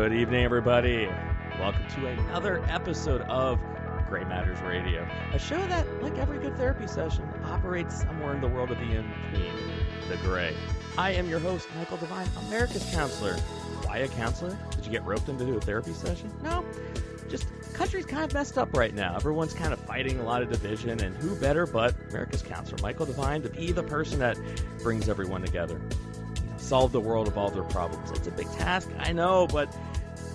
Good evening, everybody. Welcome to another episode of Gray Matters Radio, a show that, like every good therapy session, operates somewhere in the world of the in-between, the gray. I am your host, Michael Devine, America's counselor. Why a counselor? Did you get roped into a therapy session? No, just country's kind of messed up right now. Everyone's kind of fighting a lot of division, and who better but America's counselor, Michael Devine, to be the person that brings everyone together. Solve the world of all their problems. It's a big task, I know, but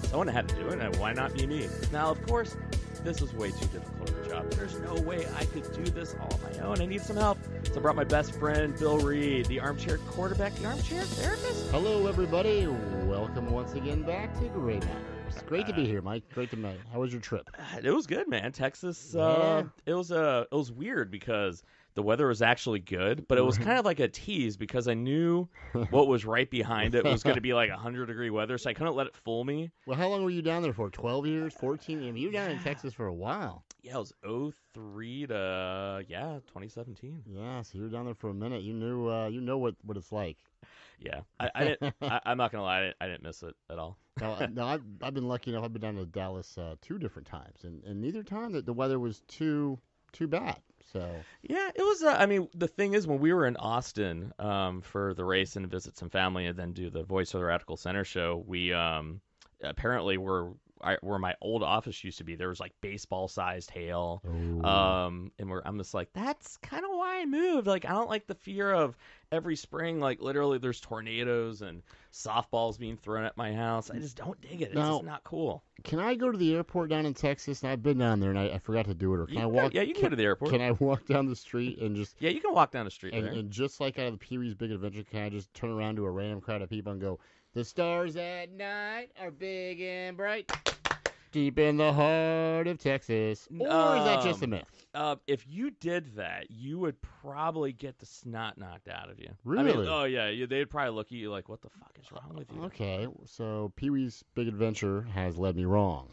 someone had to do it, and why not be me? Now, of course, this is way too difficult of a job. There's no way I could do this all on my own. I need some help. So I brought my best friend, Bill Reed, the armchair quarterback, the armchair therapist. Hello, everybody. Welcome once again back to Gray Matters. Great to be here, Mike. Great to meet you. How was your trip? It was good, man. Texas, Yeah. it was weird because the weather was actually good, but it was kind of like a tease because I knew what was right behind it was going to be like 100-degree weather, so I couldn't let it fool me. Well, how long were you down there for? 12 years? 14? I mean, you were down in Texas for a while. Yeah, it was 03 to 2017. Yeah, so you were down there for a minute. You know what it's like. Yeah, I didn't. I'm not gonna lie, I didn't miss it at all. No, I've been lucky enough. I've been down to Dallas 2 different times, and neither time that the weather was too bad. So yeah, it was. I mean, the thing is, when we were in Austin for the race and visit some family, and then do the Voice of the Radical Center show, we apparently were. Where my old office used to be, there was like baseball-sized hail, and I'm just like, that's kind of why I moved. Like, I don't like the fear of every spring, like literally, there's tornadoes and softballs being thrown at my house. I just don't dig it. It's just not cool. Can I go to the airport down in Texas? And I've been down there, and I forgot to do it. Or can I walk? Yeah, you can go to the airport. Can I walk down the street and just? Yeah, you can walk down the street. And just like out of the Pee-wee's Big Adventure, can I just turn around to a random crowd of people and go, "The stars at night are big and bright, deep in the heart of Texas"? Or is that just a myth? If you did that, you would probably get the snot knocked out of you. Really? I mean, oh, yeah. They'd probably look at you like, what the fuck is wrong with you? Okay, so Pee-wee's Big Adventure has led me wrong.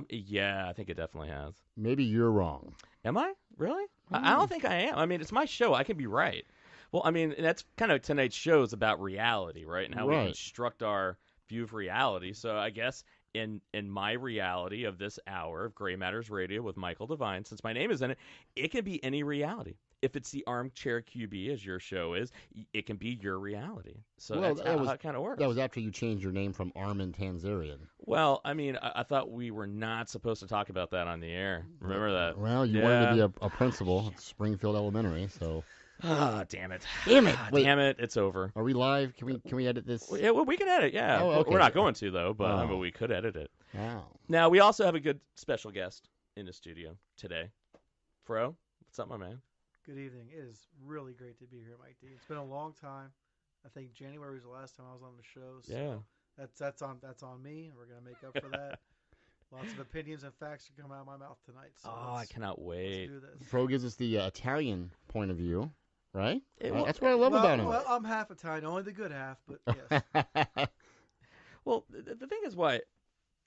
Yeah, I think it definitely has. Maybe you're wrong. Am I? Really? I don't think I am. I mean, it's my show. I can be right. Well, I mean, that's kind of tonight's show is about reality, right? And how we construct our view of reality. So I guess in my reality of this hour of Gray Matters Radio with Michael Devine, since my name is in it, it can be any reality. If it's the armchair QB, as your show is, it can be your reality. So that's how it kind of works. That was after you changed your name from Armin Tanzarian. Well, I mean, I thought we were not supposed to talk about that on the air. Remember that? Well, you wanted to be a principal at Springfield Elementary, so... Ah, damn it. Damn it. Damn it, it's over. Are we live? Can we edit this? Yeah, well, we can edit, yeah. Oh, okay. We're not going to, though, but I mean, we could edit it. Wow. Now, we also have a good special guest in the studio today. Fro, what's up, my man? Good evening. It is really great to be here, Mike D. It's been a long time. I think January was the last time I was on the show. So yeah. That's on me, and we're going to make up for that. Lots of opinions and facts are coming out of my mouth tonight. So I cannot wait. Let's do this. Fro gives us the Italian point of view. Right? That's what I love about him. Well, I'm half Italian, only the good half, but yes. Well, the thing is why,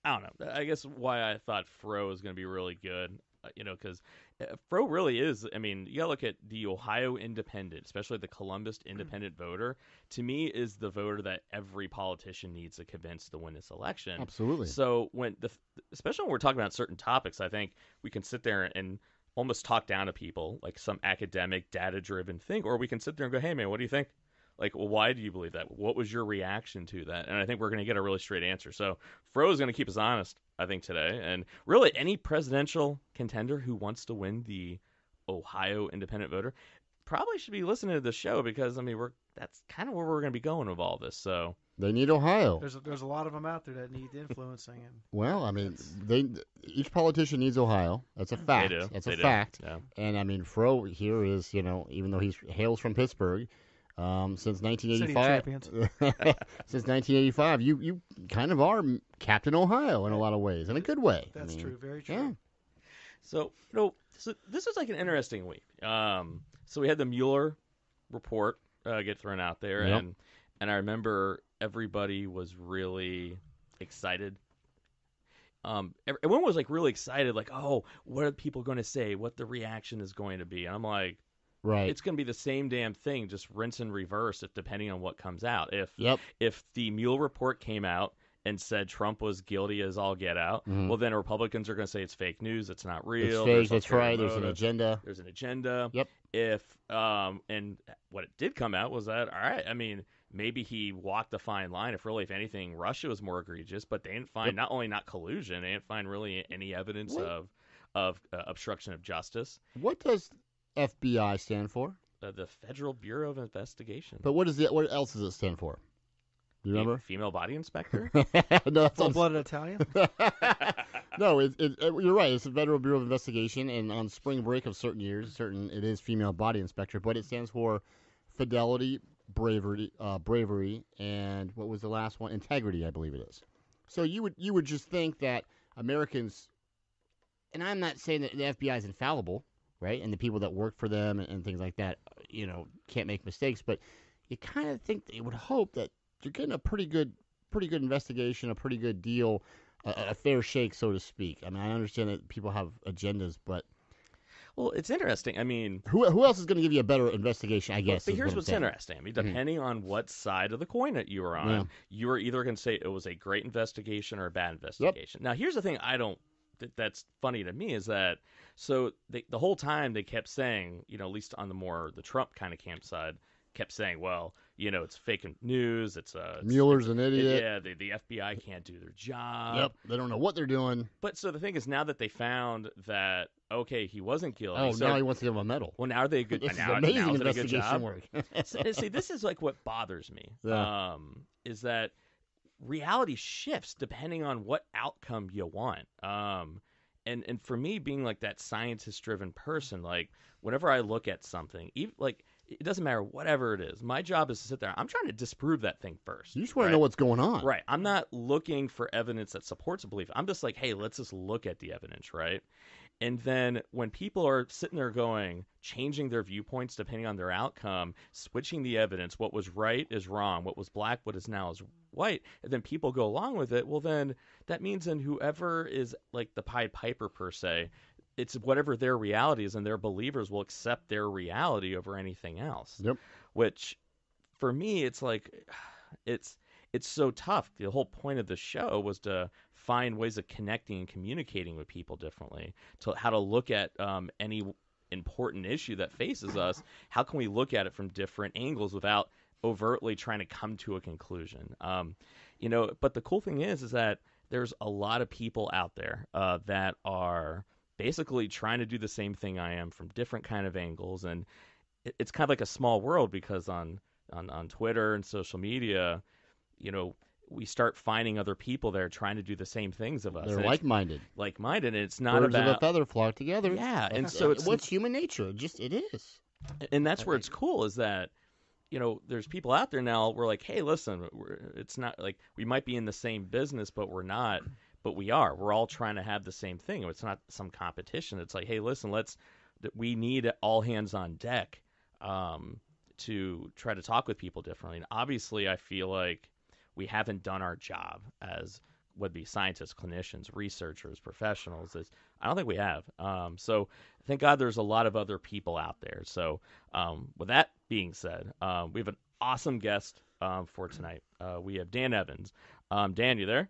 I don't know, I guess why I thought Fro is going to be really good, because Fro really is, I mean, you got to look at the Ohio Independent, especially the Columbus Independent voter, to me is the voter that every politician needs to convince to win this election. Absolutely. So especially when we're talking about certain topics, I think we can sit there and almost talk down to people like some academic data-driven thing, or we can sit there and go, hey man, what do you think? Like, well, why do you believe that? What was your reaction to that? And I think we're going to get a really straight answer. So Fro is going to keep us honest, I think, today. And really any presidential contender who wants to win the Ohio independent voter probably should be listening to the show, because I mean, that's kind of where we're going to be going with all this. So they need Ohio. There's a lot of them out there that need influencing. And well, I mean, each politician needs Ohio. That's a fact. They do. That's a fact. Yeah. And I mean, Fro here is, even though he hails from Pittsburgh, since 1985. Since 1985, you kind of are Captain Ohio in a lot of ways, in a good way. That's true. Very true. Yeah. So this is like an interesting week. So we had the Mueller report get thrown out there, Yep. and I remember everybody was really excited. Everyone was like really excited, like, oh, what are people going to say? What the reaction is going to be? And I'm like, right, it's going to be the same damn thing, just rinse and reverse, depending on what comes out. If the Mueller report came out and said Trump was guilty as all get out, Mhm. well, then Republicans are going to say it's fake news, it's not real. It's fake. there's That's right. ulterior There's an motive, agenda. There's an agenda. Yep. And what it did come out was that, all right, I mean, maybe he walked a fine line. If anything, Russia was more egregious, but they didn't find not only not collusion, they didn't find really any evidence of obstruction of justice. What does FBI stand for? The Federal Bureau of Investigation. But what else does it stand for? Do you remember? Female body inspector? No, that's Full-blooded Italian? No, you're right. It's the Federal Bureau of Investigation, and on spring break of certain years, it is female body inspector, but it stands for fidelity, bravery, and what was the last one? Integrity, I believe it is. So you would just think that Americans, and I'm not saying that the FBI is infallible, right? And the people that work for them and things like that, can't make mistakes, but you kind of think they would hope that you're getting a pretty good investigation, a pretty good deal, a fair shake, so to speak. I mean, I understand that people have agendas, but well, it's interesting. I mean, who else is going to give you a better investigation? I guess. But here's what's interesting. I mean, depending on what side of the coin that you were on, you were either going to say it was a great investigation or a bad investigation. Yep. Now, here's the thing: that's funny to me is that the whole time they kept saying, at least on the Trump kind of camp side, kept saying, well, it's fake news. It's Mueller's an idiot. Yeah, the FBI can't do their job. Yep, they don't know what they're doing. But so the thing is, now that they found that he wasn't guilty. Oh, now he wants to give him a medal. Well, now are they good? This now, is amazing now is investigation work. See, this is like what bothers me. Yeah. Is that reality shifts depending on what outcome you want. And for me, being like that scientist-driven person, like whenever I look at something, even like. It doesn't matter, whatever it is. My job is to sit there. I'm trying to disprove that thing first. You just want to know what's going on. Right. I'm not looking for evidence that supports a belief. I'm just like, hey, let's just look at the evidence, right? And then when people are sitting there changing their viewpoints depending on their outcome, switching the evidence, what was right is wrong, what was black, what is now is white, and then people go along with it, well, then that means then whoever is like the Pied Piper per se, it's whatever their reality is, and their believers will accept their reality over anything else. Yep. Which, for me, it's like, it's so tough. The whole point of the show was to find ways of connecting and communicating with people differently, to how to look at any important issue that faces us. How can we look at it from different angles without overtly trying to come to a conclusion? But the cool thing is that there's a lot of people out there that are basically trying to do the same thing I am from different kind of angles, and it's kind of like a small world because on Twitter and social media, we start finding other people that are trying to do the same things of us. They're like-minded. And it's not Birds about of a feather flock together. Yeah, and so what's human nature? It is. And that's where it's cool is that there's people out there now. We're like, hey, listen, it's not like we might be in the same business, but we're not. But we are. We're all trying to have the same thing. It's not some competition. It's like, hey, listen, we need all hands on deck to try to talk with people differently. And obviously, I feel like we haven't done our job as would be scientists, clinicians, researchers, professionals. I don't think we have. So thank God there's a lot of other people out there. So with that being said, we have an awesome guest for tonight. We have Dan Evans. Dan, you there?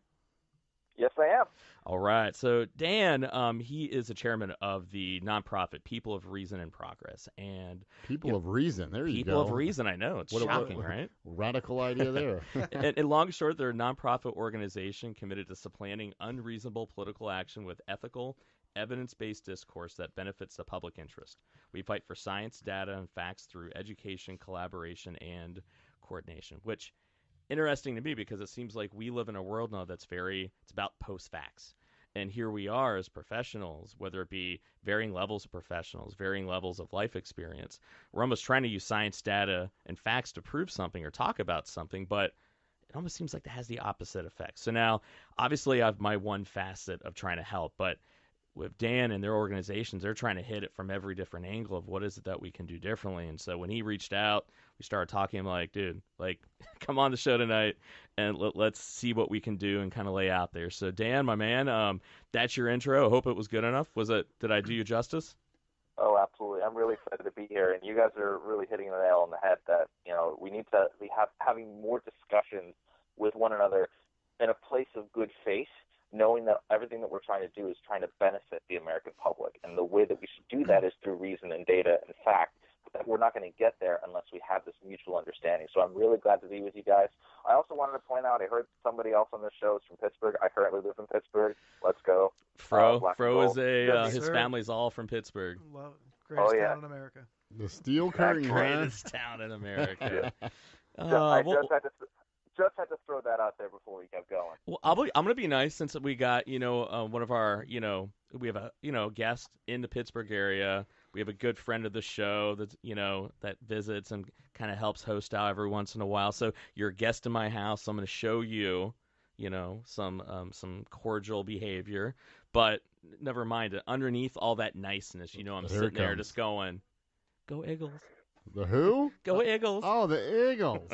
Yes, I am. All right. So Dan, he is the chairman of the nonprofit People of Reason and Progress. And People of Reason. There you go. People of Reason. I know. It's shocking, right? Radical idea there. And long and short, they're a nonprofit organization committed to supplanting unreasonable political action with ethical, evidence-based discourse that benefits the public interest. We fight for science, data, and facts through education, collaboration, and coordination, which interesting to me because it seems like we live in a world now it's about post-facts. And here we are as professionals, whether it be varying levels of professionals, varying levels of life experience. We're almost trying to use science, data, and facts to prove something or talk about something, but it almost seems like that has the opposite effect. So now, obviously, I have my one facet of trying to help, but with Dan and their organizations, they're trying to hit it from every different angle of what is it that we can do differently. And so when he reached out, we started talking. I'm like, dude, come on the show tonight and let's see what we can do and kind of lay out there. So Dan, my man, that's your intro. I hope it was good enough. Did I do you justice? Oh, absolutely. I'm really excited to be here, and you guys are really hitting the nail on the head that, we need to be having more discussions with one another in a place trying to do is trying to benefit the American public. And the way that we should do that is through reason and data and fact. But we're not going to get there unless we have this mutual understanding. So I'm really glad to be with you guys. I also wanted to point out, I heard somebody else on the show is from Pittsburgh. I currently live in Pittsburgh. Let's go. Fro is Yes, his sir. family's all from Pittsburgh. Love it. Greatest yeah. town in America. The steel curtain, huh? Greatest town in America. I just had to throw that out there before we kept going. Well, I'm going to be nice since we got, one of our, we have a, guest in the Pittsburgh area. We have a good friend of the show that, that visits and kind of helps host out every once in a while. So you're a guest in my house. So I'm going to show you, some cordial behavior. But never mind, underneath all that niceness, I'm Here sitting it there comes. just going, go Eagles. The who? Go Eagles. Oh, the Eagles.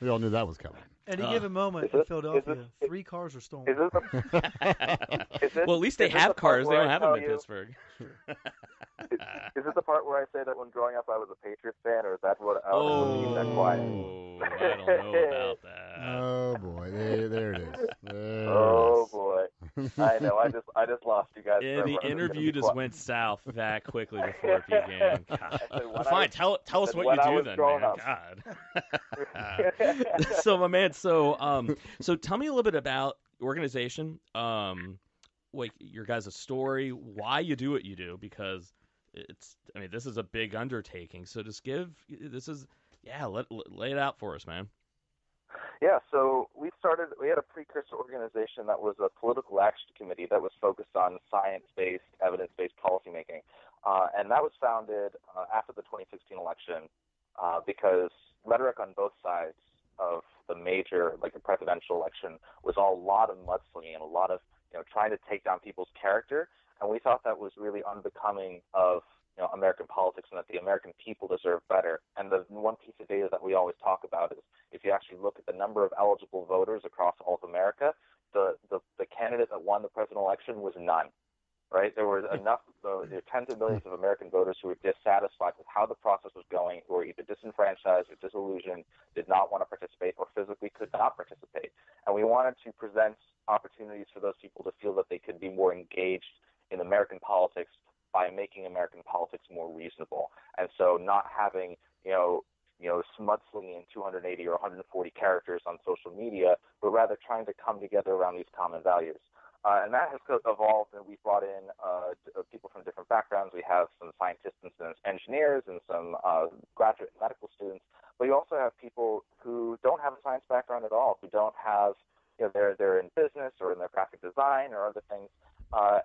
We all knew that was coming. Any given moment in Philadelphia, 3 cars are stolen. Is this Well, at least they have cars. They don't have them in Pittsburgh. Is this the part where I say that when growing up I was a Patriots fan, or is that what I was keep that quiet? I don't know about that. Oh boy, there it is. There Oh it is. boy, I know. I just lost you guys. And forever. the I'm just interview gonna be just quiet. went south that quickly before it began. God. I said, when Well, I fine, was- tell us said what when you I do was then, growing man. up. God. So, my man, so tell me a little bit about organization, like your guys' story, why you do what you do, because this is a big undertaking. So just lay it out for us, man. Yeah, so we had a precursor organization that was a political action committee that was focused on science-based, evidence-based policymaking. And that was founded after the 2016 election because rhetoric on both sides of the major, like the presidential election, was all a lot of mudslinging and a lot of, trying to take down people's character. And we thought that was really unbecoming of American politics, and that the American people deserve better. And the one piece of data that we always talk about is if you actually look at the number of eligible voters across all of America, the candidate that won the presidential election was none. Right? There were enough, there were tens of millions of American voters who were dissatisfied with how the process was going, who were either disenfranchised or disillusioned, did not want to participate, or physically could not participate. And we wanted to present opportunities for those people to feel that they could be more engaged in American politics by making American politics more reasonable. And so not having, mudslinging in 280 or 140 characters on social media, but rather trying to come together around these common values. And that has evolved, and we've brought in people from different backgrounds. We have some scientists and some engineers and some graduate medical students. But you also have people who don't have a science background at all, who don't have, they're in business or in their graphic design or other things.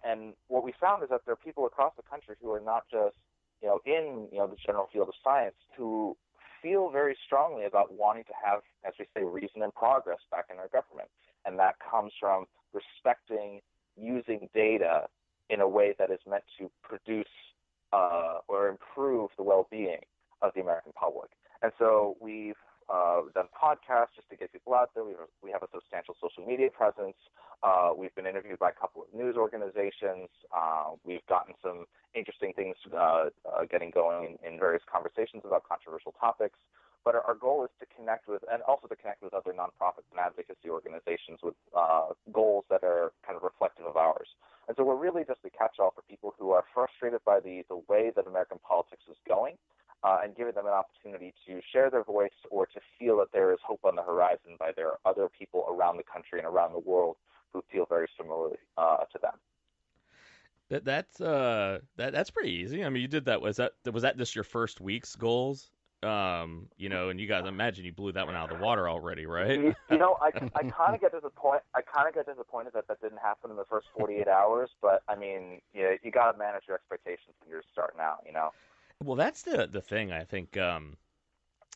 And what we found is that there are people across the country who are not just, in, the general field of science, who feel very strongly about wanting to have, as we say, reason and progress back in our government. And that comes from respecting using data in a way that is meant to produce or improve the well-being of the American public. And so we've done podcasts just to get people out there. We have a substantial social media presence. We've been interviewed by a couple of news organizations. We've gotten some interesting things getting going in various conversations about controversial topics. But our goal is to connect with, and also to connect with other nonprofits and advocacy organizations with goals that are kind of reflective of ours. And so we're really just a catch-all for people who are frustrated by the way that American politics is going, and giving them an opportunity to share their voice or to feel that there is hope on the horizon by there are other people around the country and around the world who feel very similarly to them. That's pretty easy. I mean, you did that. Was that just your first week's goals? And you guys, imagine you blew that one out of the water already, right? I kind of get disappointed that didn't happen in the first 48 hours. But I mean, you got to manage your expectations when you're starting out. Well, that's the thing. I think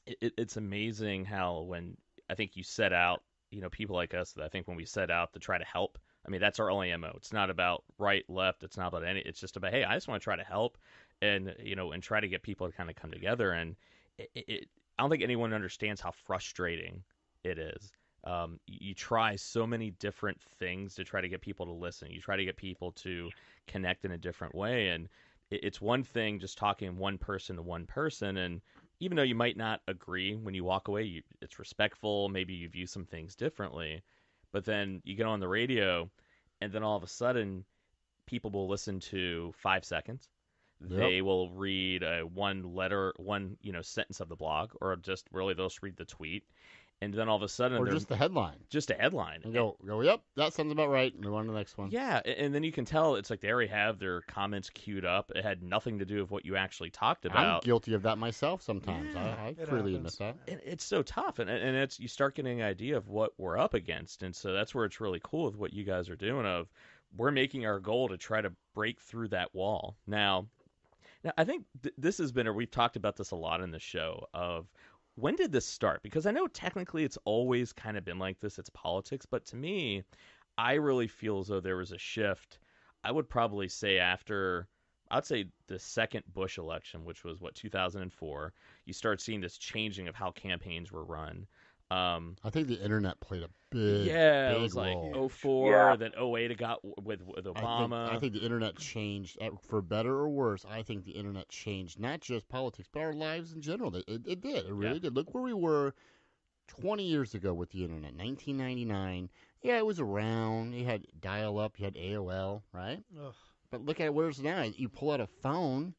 it's amazing how when I think you set out, people like us, that I think when we set out to try to help, I mean, that's our only MO. It's not about right, left. It's not about any. It's just about, hey, I just want to try to help, and and try to get people to kind of come together. And I don't think anyone understands how frustrating it is. You try so many different things to try to get people to listen. You try to get people to connect in a different way, and it's one thing just talking one person to one person, and even though you might not agree when you walk away, it's respectful. Maybe you view some things differently, but then you get on the radio and then all of a sudden, people will listen to 5 seconds. Yep. They will read one sentence of the blog, or just really they'll just read the tweet, and then all of a sudden, or just the headline. Just a headline. And go, yep, that sounds about right. Move on to the next one. Yeah, and then you can tell it's like they already have their comments queued up. It had nothing to do with what you actually talked about. I'm guilty of that myself sometimes. Yeah, I freely admit that. It's so tough, and it's you start getting an idea of what we're up against, and so that's where it's really cool with what you guys are doing. Of we're making our goal to try to break through that wall. Now I think this has been, or we've talked about this a lot in the show, of when did this start? Because I know technically it's always kind of been like this. It's politics. But to me, I really feel as though there was a shift. I would probably say I'd say the second Bush election, which was, 2004, you start seeing this changing of how campaigns were run. I think the internet played a big it was like role. 04, then 08 it got with Obama. I think the internet changed, for better or worse. I think the internet changed not just politics, but our lives in general. It did. It really did. Look where we were 20 years ago with the internet, 1999. Yeah, it was around. You had dial-up, you had AOL, right? Ugh. But look at where it's now. You pull out a phone,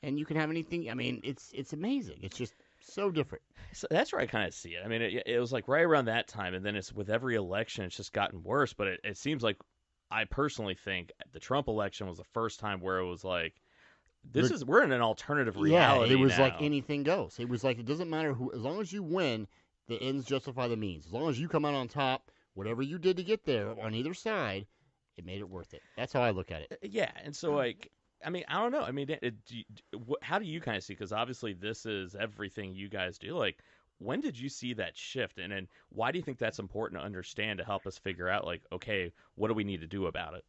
and you can have anything. I mean, it's amazing. It's just so different. So that's where I kind of see it. I mean, it was like right around that time, and then it's with every election, it's just gotten worse. But it seems like, I personally think the Trump election was the first time where it was like, we're in an alternative reality. Yeah, it was now. like anything goes. It was like, it doesn't matter who, as long as you win, the ends justify the means. As long as you come out on top, whatever you did to get there on either side, it made it worth it. That's how I look at it. Yeah, and so like, I mean, I don't know. I mean, how do you kind of see? Because obviously, this is everything you guys do. Like, when did you see that shift, and why do you think that's important to understand to help us figure out, like, okay, what do we need to do about it?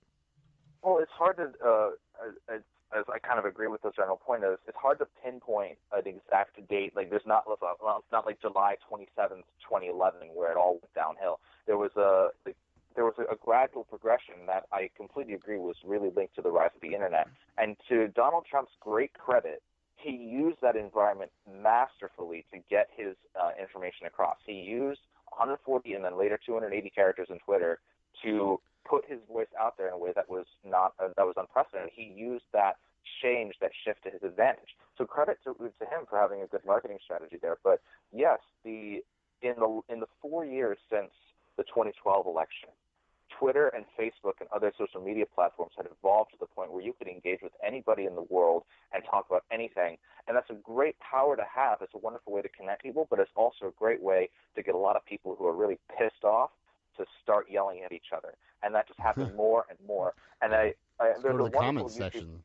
Well, it's hard to, as I kind of agree with the general point, is it's hard to pinpoint an exact date. Like, it's not like July 27th, 2011, where it all went downhill. There was a gradual progression that I completely agree was really linked to the rise of the internet. And to Donald Trump's great credit, he used that environment masterfully to get his information across. He used 140 and then later 280 characters in Twitter to put his voice out there in a way that was unprecedented. He used that shift to his advantage. So credit to him for having a good marketing strategy there. But yes, in the 4 years since the 2012 election, Twitter and Facebook and other social media platforms had evolved to the point where you could engage with anybody in the world and talk about anything. And that's a great power to have. It's a wonderful way to connect people, but it's also a great way to get a lot of people who are really pissed off to start yelling at each other. And that just happens more and more. And there's go to a the comment section.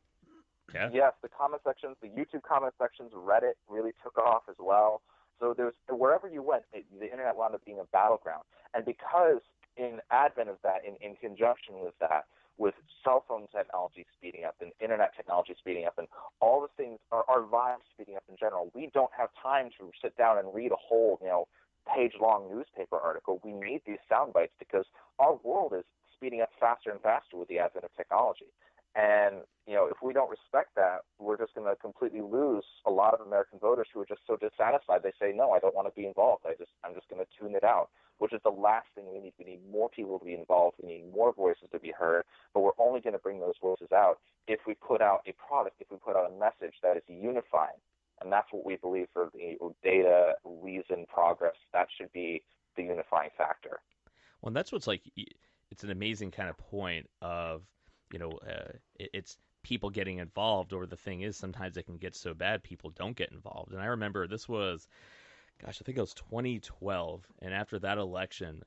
Yeah. Yes, the comment sections, the YouTube comment sections, Reddit really took off as well. So wherever you went, the internet wound up being a battleground. And because in advent of that, in conjunction with that, with cell phone technology speeding up and internet technology speeding up and all the things, our lives speeding up in general, we don't have time to sit down and read a whole, page-long newspaper article. We need these sound bites because our world is speeding up faster and faster with the advent of technology. And, if we don't respect that, we're just going to completely lose a lot of American voters who are just so dissatisfied. They say, no, I don't want to be involved. I'm just going to tune it out, which is the last thing we need. We need more people to be involved. We need more voices to be heard. But we're only going to bring those voices out if we put out a product, if we put out a message that is unifying. And that's what we believe for the data, reason, progress. That should be the unifying factor. Well, and that's what's like, it's an amazing kind of point of, it's people getting involved, or the thing is sometimes it can get so bad people don't get involved. And I remember this was, I think it was 2012, and after that election,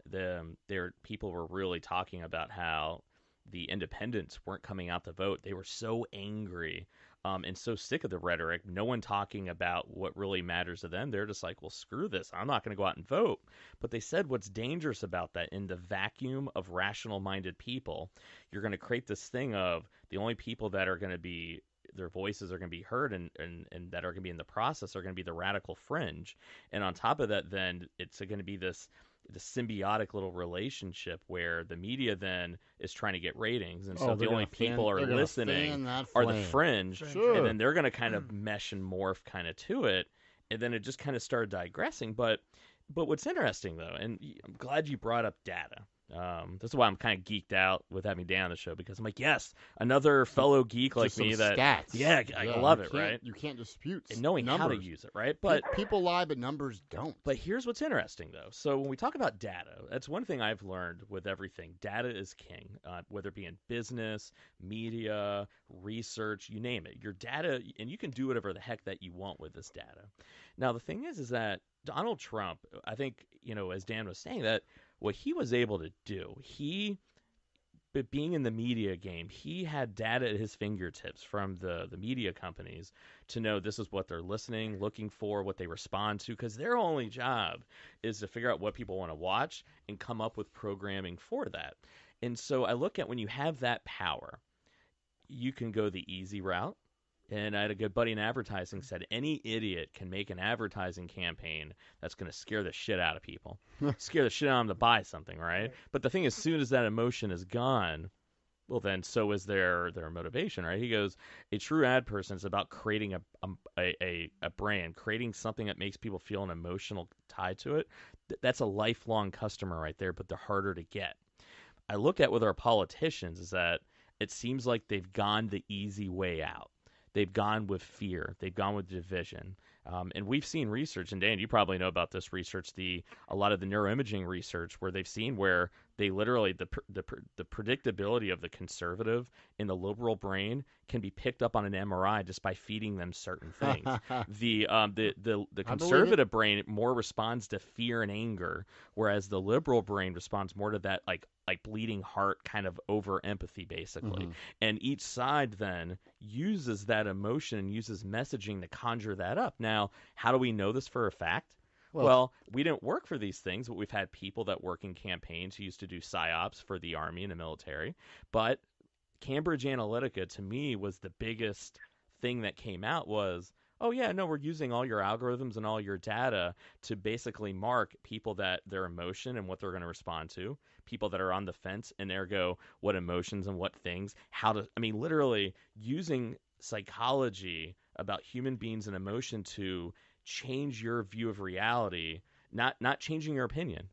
people were really talking about how the independents weren't coming out to vote. They were so angry and so sick of the rhetoric, no one talking about what really matters to them. They're just like, well, screw this. I'm not going to go out and vote. But they said what's dangerous about that, in the vacuum of rational-minded people, you're going to create this thing of the only people that are going to be, their voices are going to be heard and that are going to be in the process are going to be the radical fringe. And on top of that, then it's going to be this symbiotic little relationship where the media then is trying to get ratings, and so the only people are listening are the fringe, sure. And then they're going to kind of mesh and morph kind of to it, and then it just kind of started digressing. But what's interesting though, and I'm glad you brought up data, That's why I'm kind of geeked out with having Dan on the show, because I'm like, yes, another fellow geek like Just some me that stats. yeah, I love it, right? You can't dispute And knowing numbers. how to use it, right? But people lie, but numbers don't. But here's what's interesting, though. So when we talk about data, that's one thing I've learned with everything. Data is king, whether it be in business, media, research, you name it. Your data, and you can do whatever the heck that you want with this data. Now, the thing is that Donald Trump, I think, as Dan was saying, that what he was able to do, but being in the media game, he had data at his fingertips from the media companies to know this is what they're listening, looking for, what they respond to, because their only job is to figure out what people want to watch and come up with programming for that. And so I look at when you have that power, you can go the easy route. And I had a good buddy in advertising said any idiot can make an advertising campaign that's going to scare the shit out of people. Scare the shit out of them to buy something, right? But the thing is, as soon as that emotion is gone, well, then so is their motivation, right? He goes, a true ad person is about creating a brand, creating something that makes people feel an emotional tie to it. That's a lifelong customer right there, but they're harder to get. I look at with our politicians is that it seems like they've gone the easy way out. They've gone with fear. They've gone with division. And we've seen research, and Dan, you probably know about this research, a lot of the neuroimaging research where they've seen where they literally, the predictability of the conservative in the liberal brain can be picked up on an MRI just by feeding them certain things. The conservative brain more responds to fear and anger, whereas the liberal brain responds more to that like bleeding heart kind of over empathy, basically. And each side then uses that emotion and uses messaging to conjure that up. Now, how do we know this for a fact? Well, we didn't work for these things, but we've had people that work in campaigns who used to do psyops for the Army and the military. But Cambridge Analytica, to me, was the biggest thing that came out was, oh, yeah, no, we're using all your algorithms and all your data to basically mark people that their emotion and what they're going to respond to, people that are on the fence, and ergo what emotions and what things, literally using psychology about human beings and emotion to change your view of reality, not changing your opinion,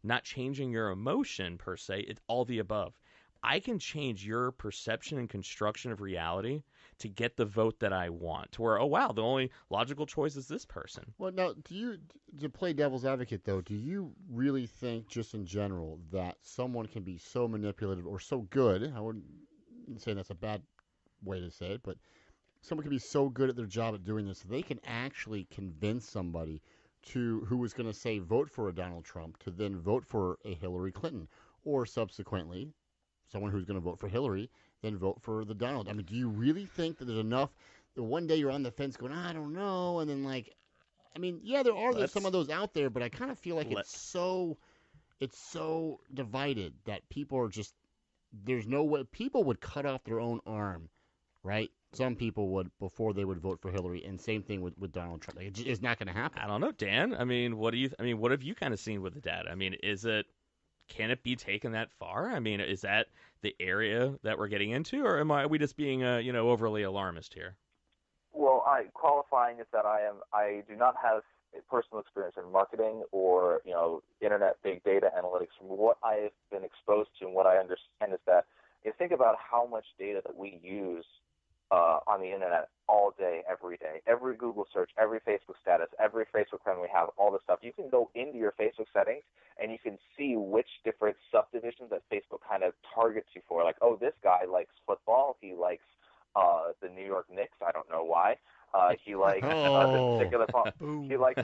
not changing your emotion per se. It's all the above. I can change your perception and construction of reality to get the vote that I want, to where, oh, wow, the only logical choice is this person. Well, now, to play devil's advocate, though, do you really think, just in general, that someone can be so manipulative or so good, I wouldn't say that's a bad way to say it, but someone can be so good at their job at doing this, they can actually convince somebody who was going to say vote for a Donald Trump to then vote for a Hillary Clinton, or subsequently, someone who's going to vote for Hillary, then vote for the Donald. I mean, do you really think that there's enough that one day you're on the fence going, I don't know, and then there's some of those out there, but I kind of feel like it's so divided that people are just, there's no way, people would cut off their own arm, right? Some people would before they would vote for Hillary, and same thing with Donald Trump. It's not going to happen. I don't know, Dan. What have you kind of seen with the data? Can it be taken that far? Is that the area that we're getting into, or are we just being overly alarmist here? Well, qualifying is that I do not have personal experience in marketing or internet big data analytics. From what I have been exposed to and what I understand is that you think about how much data that we use on the internet all day, every day, every Google search, every Facebook status, every Facebook friend we have, all this stuff. You can go into your Facebook settings and you can see which different subdivisions that Facebook kind of targets you for. Like, oh, this guy likes football. He likes the New York Knicks. I don't know why. He likes this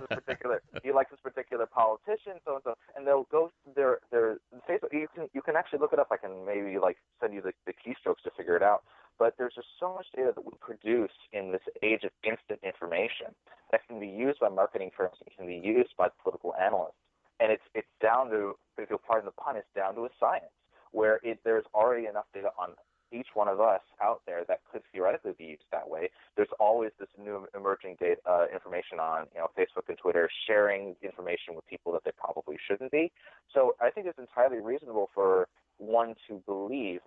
particular. He likes this particular politician. So and so, and they'll go to their Facebook. You can actually look it up. I can maybe send you the keystrokes to figure it out. But there's just so much data that we produce in this age of instant information that can be used by marketing firms and can be used by political analysts. And it's down to, if you'll pardon the pun, it's down to a science where there's already enough data on each one of us out there that could theoretically be used that way. There's always this new emerging data, information on Facebook and Twitter sharing information with people that they probably shouldn't be. So I think it's entirely reasonable for one to believe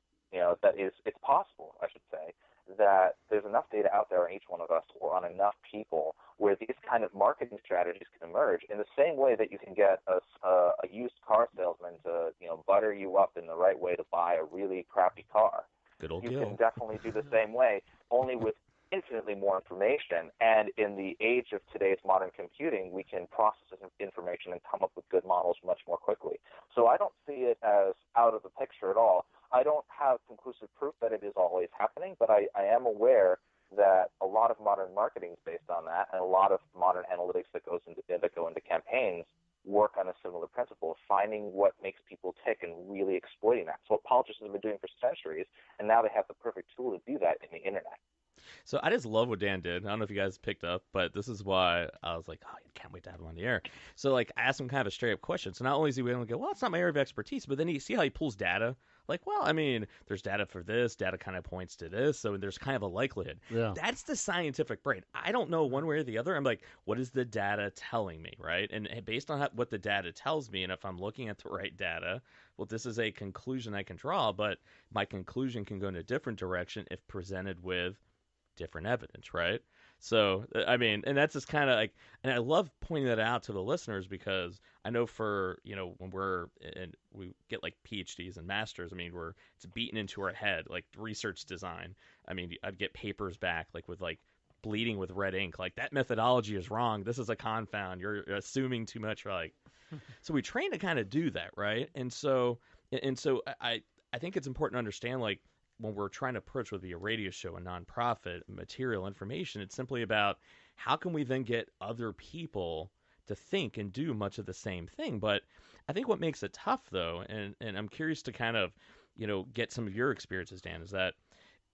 that it's possible, I should say, that there's enough data out there on each one of us or on enough people where these kind of marketing strategies can emerge in the same way that you can get a used car salesman to, butter you up in the right way to buy a really crappy car. Good old You Gil. can definitely do the same way, only with infinitely more information. And in the age of today's modern computing, we can process this information and come up with good models much more quickly. So I don't see it as out of the picture at all. I don't have conclusive proof that it is always happening, but I am aware that a lot of modern marketing is based on that, and a lot of modern analytics that go into campaigns work on a similar principle of finding what makes people tick and really exploiting that. So what politicians have been doing for centuries, and now they have the perfect tool to do that in the internet. So I just love what Dan did. I don't know if you guys picked up, but this is why I was like, oh, I can't wait to have him on the air. So I asked him kind of a straight up question. So not only is he willing to go, well, it's not my area of expertise, but then you see how he pulls data. Like, well, I mean, there's data for this. Data kind of points to this. So there's kind of a likelihood. Yeah. That's the scientific brain. I don't know one way or the other. I'm like, what is the data telling me, right? And based on what the data tells me, and if I'm looking at the right data, well, this is a conclusion I can draw, but my conclusion can go in a different direction if presented with different evidence, right? So, I mean, and that's just kind of like, and I love pointing that out to the listeners because I know for, when we get like PhDs and masters, I mean, it's beaten into our head, like research design. I mean, I'd get papers back like with like bleeding with red ink, like that methodology is wrong. This is a confound. You're assuming too much. Like, so we train to kind of do that, right? And so I think it's important to understand, like, when we're trying to approach with a radio show, a nonprofit, material information, it's simply about how can we then get other people to think and do much of the same thing. But I think what makes it tough, though, and I'm curious to kind of, get some of your experiences, Dan, is that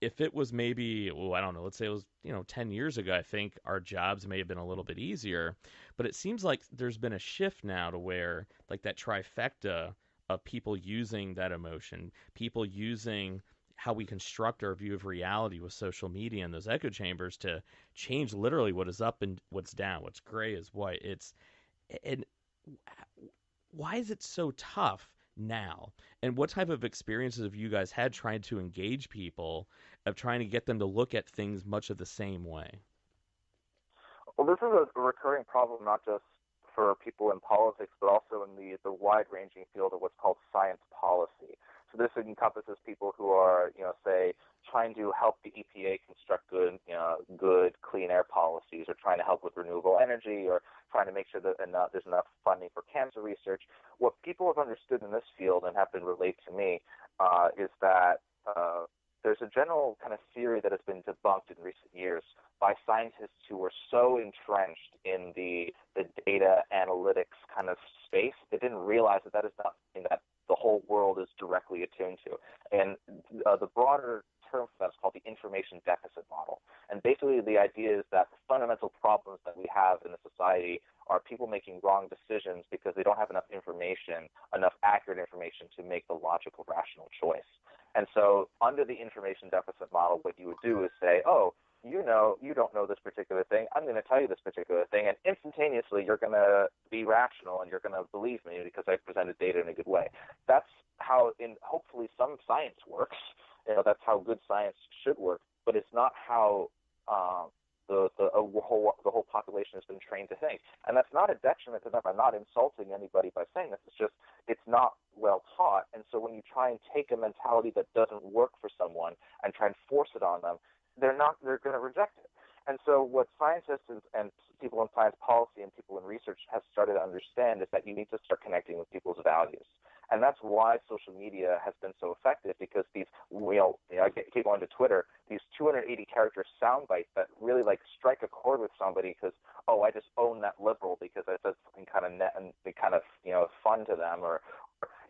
if it was maybe, I don't know, let's say it was, 10 years ago, I think our jobs may have been a little bit easier. But it seems like there's been a shift now to where, like, that trifecta of people using that emotion, people using how we construct our view of reality with social media and those echo chambers to change literally what is up and what's down, what's gray is white. And why is it so tough now? And what type of experiences have you guys had trying to engage people, of trying to get them to look at things much of the same way? Well, this is a recurring problem, not just for people in politics, but also in the wide-ranging field of what's called science policy. So this encompasses people who are, say, trying to help the EPA construct good clean air policies, or trying to help with renewable energy, or trying to make sure that there's enough funding for cancer research. What people have understood in this field and have been relayed to me is that there's a general kind of theory that has been debunked in recent years by scientists who were so entrenched in the data analytics kind of space, they didn't realize that is not something that the whole world is directly attuned to. And the broader term for that is called the information deficit model. And basically the idea is that the fundamental problems that we have in the society are people making wrong decisions because they don't have enough information, enough accurate information to make the logical, rational choice. And so under the information deficit model, what you would do is say, oh, you don't know this particular thing. I'm going to tell you this particular thing, and instantaneously you're going to be rational and you're going to believe me because I presented data in a good way. That's how, hopefully, some science works. That's how good science should work. But it's not how the whole population has been trained to think. And that's not a detriment to them. I'm not insulting anybody by saying this. It's just it's not well taught. And so when you try and take a mentality that doesn't work for someone and try and force it on them, they're going to reject it. And so what scientists and people in science policy and people in research have started to understand is that you need to start connecting with people's values. And that's why social media has been so effective, because these, I keep going to Twitter, these 280-character sound bites that really strike a chord with somebody because, I just own that liberal because I said something kind of net and kind of, fun to them. Or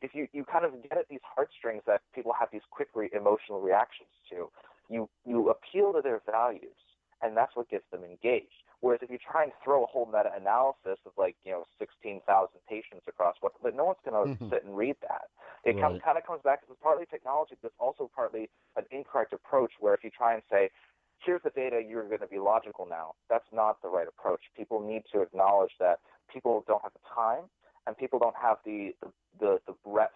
if you kind of get at these heartstrings that people have these quick emotional reactions to, you appeal to their values, and that's what gets them engaged. Whereas if you try and throw a whole meta-analysis of 16,000 patients across but no one's going to sit and read that. It kind of comes back to, it's partly technology, but it's also partly an incorrect approach, where if you try and say, here's the data, you're going to be logical now, that's not the right approach. People need to acknowledge that people don't have the time, and people don't have the breadth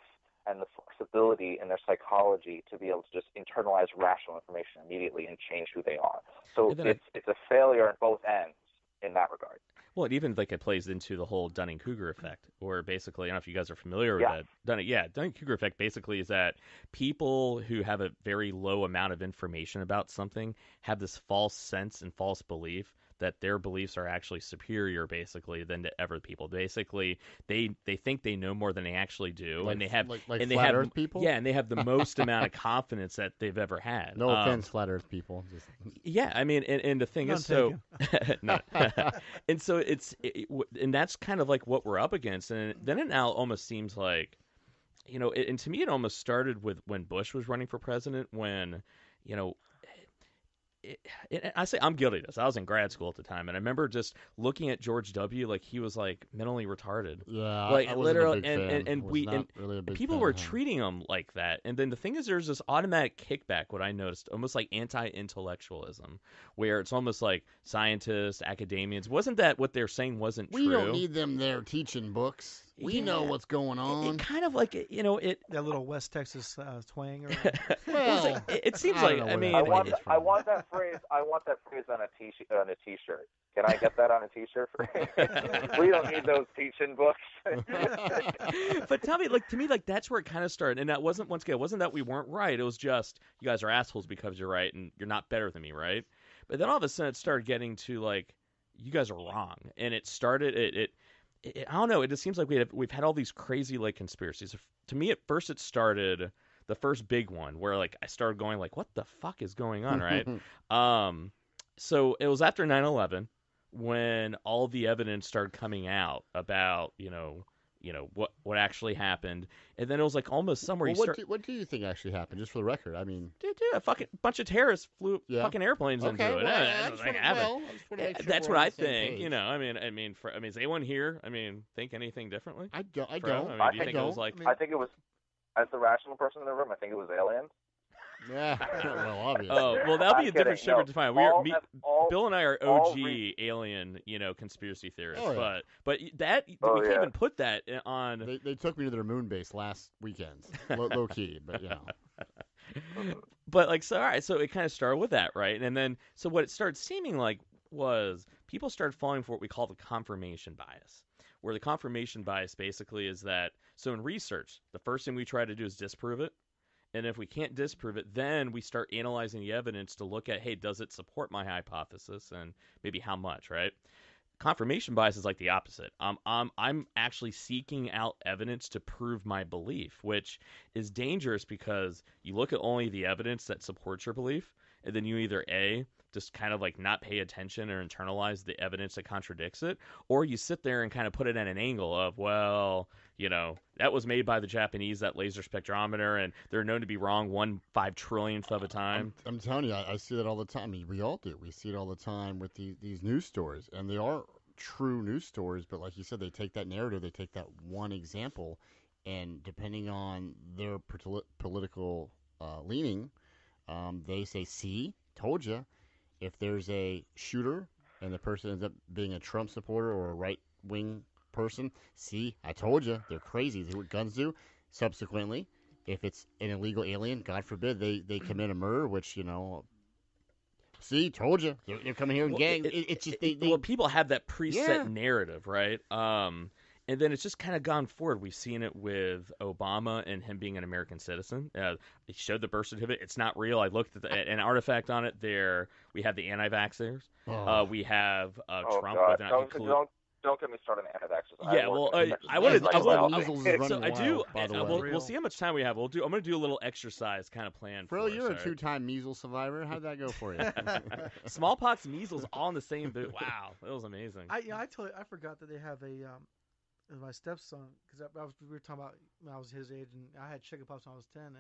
and the flexibility in their psychology to be able to just internalize rational information immediately and change who they are. So it's a failure on both ends in that regard. Well, it even it plays into the whole Dunning-Kruger effect, where basically, I don't know if you guys are familiar with that. Dunning-Kruger effect basically is that people who have a very low amount of information about something have this false sense and false belief that their beliefs are actually superior, basically, than to other people. Basically, they think they know more than they actually do, and they have flat Earth people. Yeah, and they have the most amount of confidence that they've ever had. No offense, flat Earth people. Yeah, I mean, and the thing is, so and so and that's kind of like what we're up against, and then it now almost seems like, and to me, it almost started with when Bush was running for president, when, I say I'm guilty of this. I was in grad school at the time, and I remember just looking at George W. like he was like mentally retarded. Yeah, like I literally, and people were treating him like that. And then the thing is, there's this automatic kickback. What I noticed, almost like anti-intellectualism, where it's almost like scientists, academians. Wasn't that what they're saying wasn't true? We don't need them there teaching books. We know what's going on. It kind of like it. That little West Texas twang. Well, it seems like I mean, I want that phrase. I want that phrase on a t-shirt. Can I get that on a t-shirt? We don't need those teaching books. But tell me, to me, that's where it kind of started. And that wasn't, once again, it wasn't that we weren't right. It was just, you guys are assholes because you're right, and you're not better than me, right? But then all of a sudden, it started getting to you guys are wrong, and it started. I don't know. It just seems like we've had all these crazy conspiracies. To me, at first, it started the first big one where I started going what the fuck is going on, right? So it was after 9/11 when all the evidence started coming out about what actually happened, and then it was almost somewhere. What do you think actually happened? Just for the record, I mean, dude, a fucking bunch of terrorists flew fucking airplanes into it. That's what I think. Page. I mean, is anyone here? Think anything differently? I don't. I think it was, as the rational person in the room, I think it was aliens. Yeah, well, obviously. Oh, well, that'll be a different show to find. Bill and I are OG alien, conspiracy theorists. Oh, yeah. But that we can't even put that on. They took me to their moon base last weekend, low key, but But so all right, so it kind of started with that, right? And then so what it started seeming like was people started falling for what we call the confirmation bias, where the confirmation bias basically is that so in research, the first thing we try to do is disprove it. And if we can't disprove it, then we start analyzing the evidence to look at, hey, does it support my hypothesis, and maybe how much, right? Confirmation bias is the opposite. I'm actually seeking out evidence to prove my belief, which is dangerous because you look at only the evidence that supports your belief, and then you either A, just kind of not pay attention or internalize the evidence that contradicts it, or you sit there and kind of put it at an angle of, well, that was made by the Japanese, that laser spectrometer, and they're known to be wrong 1/5 trillionth of a time. I'm telling you, I see that all the time. I mean, we all do. We see it all the time with these news stories, and they are true news stories, but like you said, they take that narrative, they take that one example, and depending on their political leaning, they say, see, told you. If there's a shooter and the person ends up being a Trump supporter or a right-wing person, see, I told you, they're crazy. They what guns do. Subsequently, if it's an illegal alien, God forbid, they commit a murder, which, see, told you. They're coming here in gangs. It's just well, people have that preset narrative, right? And then it's just kind of gone forward. We've seen it with Obama and him being an American citizen. They showed the birth certificate. It's not real. I looked at an artifact on it there. We have the anti-vaxxers. We have Trump. God. Don't get me started on anti-vaxxers. Yeah, well, we'll see how much time we have. I'm going to do a little exercise kind of plan. Bro, you're a 2-time measles survivor. How'd that go for you? Smallpox, measles, all in the same boot. Wow, that was amazing. I forgot that they have my stepson, because we were talking about when I was his age, and I had chickenpox when I was 10, and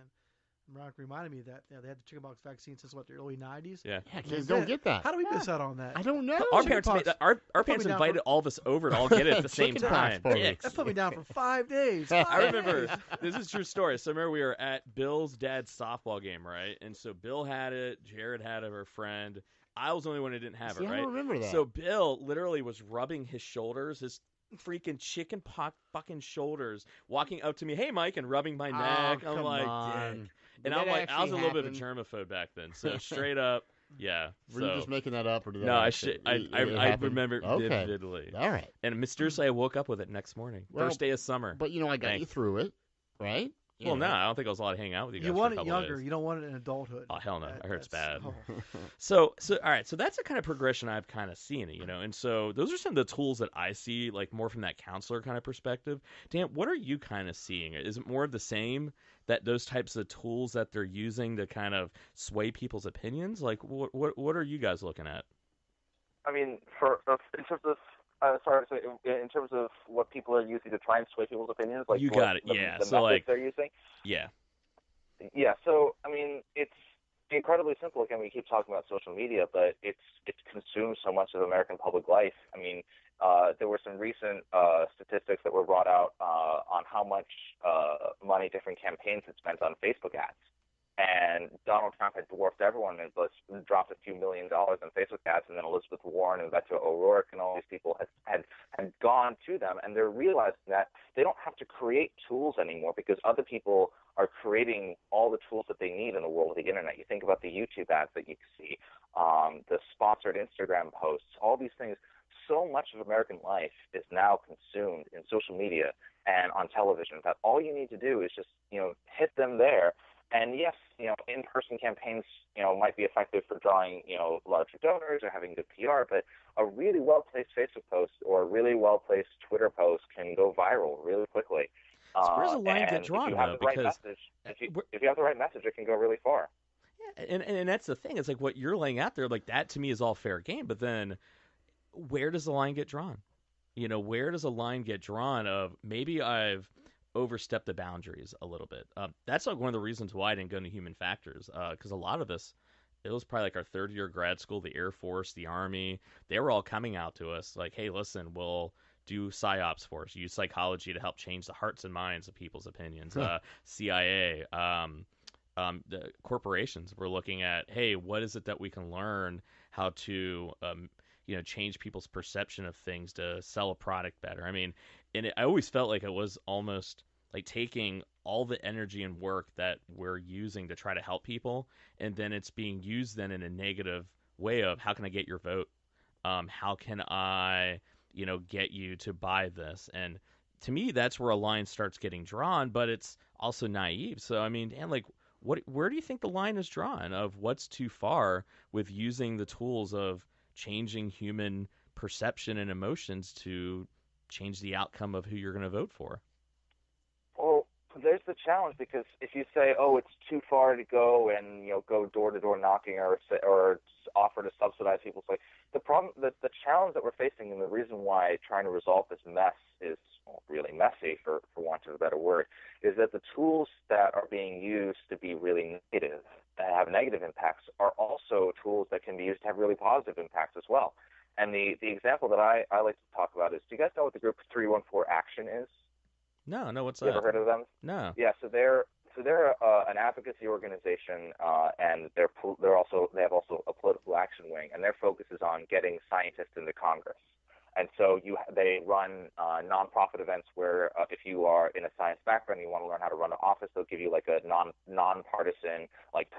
Mark reminded me that they had the chickenpox vaccine since the early 90s. Yeah, kids don't get that. How do we miss out on that? I don't know. Our parents invited all of us over to all get it at the same time. That put me down for 5 days. I remember, this is a true story. So I remember we were at Bill's dad's softball game, right? And so Bill had it, Jared had it, her friend. I was the only one who didn't have it, right? I don't remember that. So Bill literally was rubbing his shoulders, his freaking chicken pox fucking shoulders walking up to me, hey Mike, and rubbing my Oh, neck. I'm come like, on. dick. Did And that I'm like, I was a actually little bit of a happen? germaphobe back then, so straight up, yeah. Were you So just making that up, or did that no, actually? It I happened? remember Okay. vividly. All right. And mysteriously, I woke up with it next morning, Well, first day of summer. But I got you Thanks. through it, right? Well, no, I don't think I was allowed to hang out with you guys You for a want it couple younger. days. You don't want it in adulthood. Oh hell no, I heard it's bad. Oh. So all right, so that's the kind of progression I've kind of seen, and so those are some of the tools that I see, like more from that counselor kind of perspective. Dan, what are you kind of seeing? Is it more of the same, that those types of tools that they're using to kind of sway people's opinions? Like what are you guys looking at? I mean, in terms of in terms of what people are using to try and sway people's opinions, like You got it, yeah. the So methods they're using. Yeah. Yeah, so I mean, it's incredibly simple. Again, we keep talking about social media, but it's consumed so much of American public life. I mean, there were some recent statistics that were brought out on how much money different campaigns had spent on Facebook ads. And Donald Trump had dwarfed everyone and dropped a few $1 million on Facebook ads, and then Elizabeth Warren and Beto O'Rourke and all these people had gone to them, and they're realizing that they don't have to create tools anymore because other people are creating all the tools that they need in the world of the internet. You think about the YouTube ads that you see, the sponsored Instagram posts, all these things. So much of American life is now consumed in social media and on television that all you need to do is just, hit them there. And yes, in-person campaigns, might be effective for drawing, larger donors or having good PR, but a really well-placed Facebook post or a really well-placed Twitter post can go viral really quickly. So where's the line get drawn, if you have though? the right Because message, if you have the right message, it can go really far. Yeah, and that's the thing. It's like what you're laying out there, like that to me is all fair game. But then, where does the line get drawn? Where does a line get drawn of maybe I've overstepped the boundaries a little bit? That's like one of the reasons why I didn't go into human factors, because a lot of this, it was probably like our third year grad school, the Air Force, the Army. They were all coming out to us like, hey, listen, we'll do psyops for us, use psychology to help change the hearts and minds of people's opinions. CIA, the corporations were looking at, hey, what is it that we can learn how to change people's perception of things to sell a product better. I mean, I always felt like it was almost like taking all the energy and work that we're using to try to help people, and then it's being used then in a negative way of, how can I get your vote? How can I, get you to buy this? And to me, that's where a line starts getting drawn, but it's also naive. So, I mean, Dan, like, where do you think the line is drawn of what's too far with using the tools of changing human perception and emotions to change the outcome of who you're going to vote for? Well, there's the challenge, because if you say, oh, it's too far to go and go door to door knocking or offer to subsidize people's life, the challenge that we're facing, and the reason why trying to resolve this mess is really messy, for want of a better word, is that the tools that are being used to be really negative, that have negative impacts, are also tools that can be used to have really positive impacts as well. And the example that I like to talk about is, do you guys know what the group 314 Action is? No, what's you that? Ever heard of them? No. Yeah, so they're an advocacy organization, and they have also a political action wing, and their focus is on getting scientists into Congress. And so they run nonprofit events where if you are in a science background and you want to learn how to run an office, they'll give you like a nonpartisan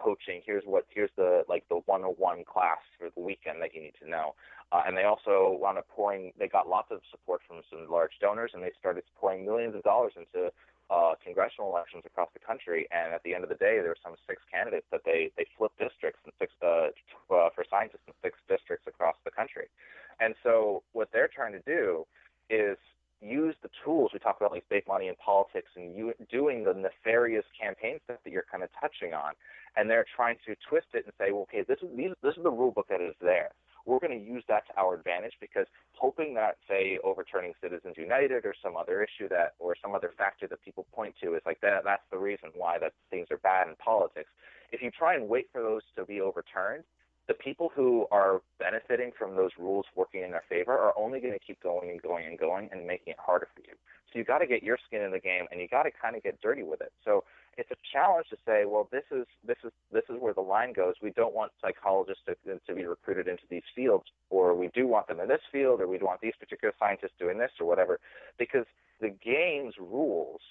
coaching. Here's the 101 class for the weekend that you need to know. And they also wound up they got lots of support from some large donors, and they started pouring millions of dollars into congressional elections across the country. And at the end of the day, there were some 6 candidates that they flipped districts and for scientists in 6 districts across the country. And so what they're trying to do is use the tools we talk about, like fake money in politics, and doing the nefarious campaign stuff that you're kind of touching on. And they're trying to twist it and say, well, okay, this is the rule book that is there. We're going to use that to our advantage, because hoping that, say, overturning Citizens United or some other issue or some other factor that people point to is like that's the reason why that things are bad in politics. If you try and wait for those to be overturned, the people who are benefiting from those rules working in their favor are only going to keep going and going and going and making it harder for you. So you got to get your skin in the game, and you got to kind of get dirty with it. So it's a challenge to say, well, this is where the line goes. We don't want psychologists to be recruited into these fields, or we do want them in this field, or we want these particular scientists doing this or whatever, because the game's rules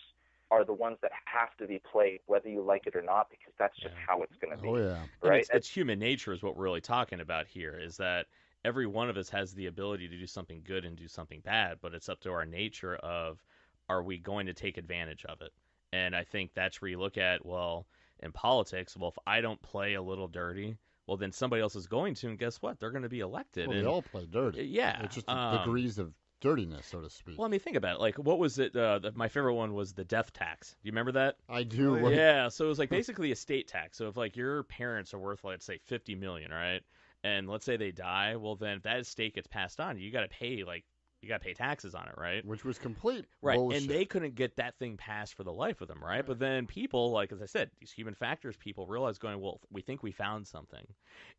are the ones that have to be played whether you like it or not, because that's just how it's going to be. Oh, yeah. Right? It's human nature is what we're really talking about here, is that every one of us has the ability to do something good and do something bad, but it's up to our nature of, are we going to take advantage of it? And I think that's where you look at, well, in politics, well, if I don't play a little dirty, well, then somebody else is going to, and guess what? They're going to be elected. Well, and, they all play dirty. Yeah. It's just degrees of dirtiness, so to speak. Well, I mean, think about it. Like, what was it? My favorite one was the death tax. Do you remember that? I do. Yeah. So it was like basically a state tax. So if like your parents are worth, let's say, $50 million, right? And let's say they die, well, then if that estate gets passed on, you got to pay taxes on it, right? Which was complete right. bullshit. And they couldn't get that thing passed for the life of them, right? But then people, like as I said, these human factors, people realize going, well, we think we found something.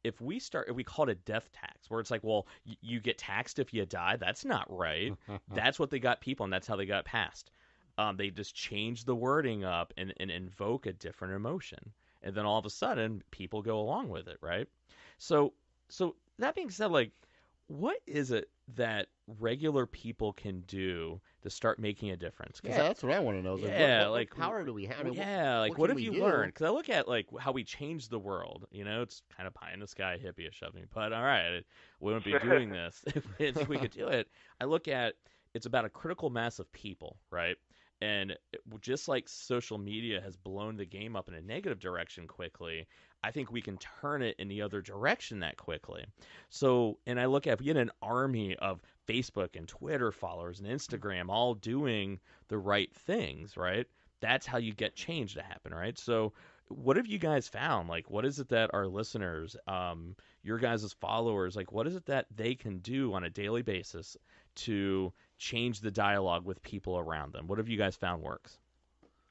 If we call it a death tax, where it's like, well, you get taxed if you die, that's not right. That's what they got people, and that's how they got passed. They just change the wording up and invoke a different emotion, and then all of a sudden, people go along with it, right? So that being said, like, what is it that regular people can do to start making a difference? Yeah, that's what I want to know. Yeah, what power do we have? I mean, what have can you we do? learned? Because I look at like how we changed the world. You know, it's kind of pie in the sky hippie-ish of me, but all right, we wouldn't be doing this if we could do it. I look at it's about a critical mass of people, right? And just like social media has blown the game up in a negative direction quickly, I think we can turn it in the other direction that quickly. So, and I look at, if we get an army of Facebook and Twitter followers and Instagram all doing the right things, right? That's how you get change to happen, right? So what have you guys found? Like, what is it that our listeners, your guys' followers, like, what is it that they can do on a daily basis to change the dialogue with people around them? What have you guys found works?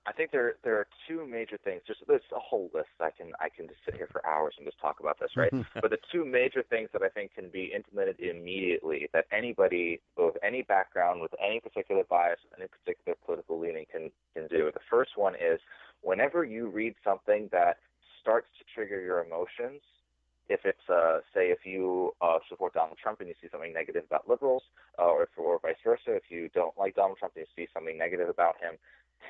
I think there are two major things. There's a whole list. I can just sit here for hours and just talk about this, right? But the two major things that I think can be implemented immediately, that anybody of any background with any particular bias, any particular political leaning can do. The first one is, whenever you read something that starts to trigger your emotions, if it's, say, if you support Donald Trump and you see something negative about liberals, or vice versa, if you don't like Donald Trump and you see something negative about him,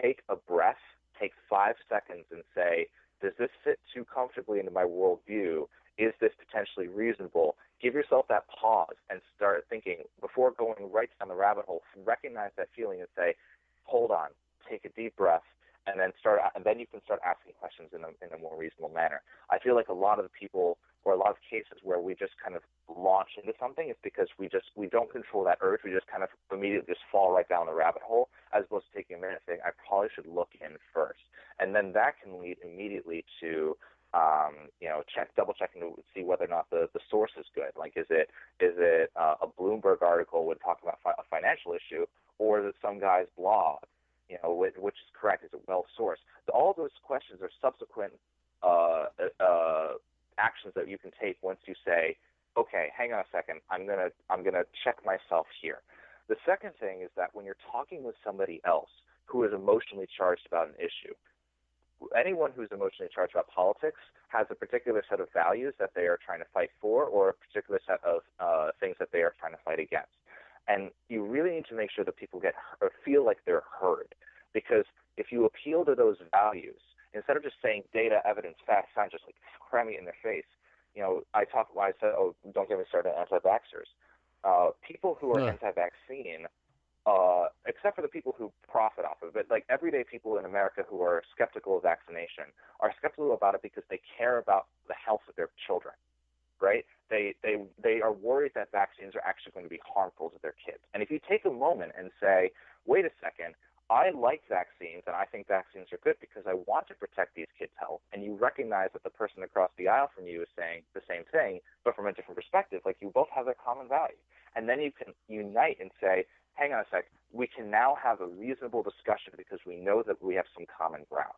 take a breath, take 5 seconds and say, does this fit too comfortably into my worldview? Is this potentially reasonable? Give yourself that pause and start thinking, before going right down the rabbit hole, recognize that feeling and say, hold on, take a deep breath, and then you can start asking questions in a more reasonable manner. I feel like a lot of the people, or a lot of cases where we just kind of launch into something, is because we don't control that urge. We just kind of immediately just fall right down the rabbit hole, as opposed to taking a minute saying, I probably should look in first. And then that can lead immediately to double checking to see whether or not the source is good. Like, is it a Bloomberg article would talk about a financial issue, or is it some guy's blog? Which is correct? Is it well sourced? All those questions are subsequent actions that you can take once you say, okay, hang on a second, I'm gonna check myself here. The second thing is that when you're talking with somebody else who is emotionally charged about an issue, anyone who's emotionally charged about politics has a particular set of values that they are trying to fight for, or a particular set of things that they are trying to fight against. And you really need to make sure that people feel like they're heard, because if you appeal to those values, instead of just saying data, evidence, facts, science, just like cramming it in their face, I said, don't get me started on anti-vaxxers. People who are anti-vaccine, except for the people who profit off of it, like everyday people in America who are skeptical of vaccination, are skeptical about it because they care about the health of their children, right? They are worried that vaccines are actually going to be harmful to their kids. And if you take a moment and say, wait a second, I like vaccines and I think vaccines are good because I want to protect these kids' health, and you recognize that the person across the aisle from you is saying the same thing, but from a different perspective, like you both have a common value. And then you can unite and say, hang on a sec, we can now have a reasonable discussion because we know that we have some common ground.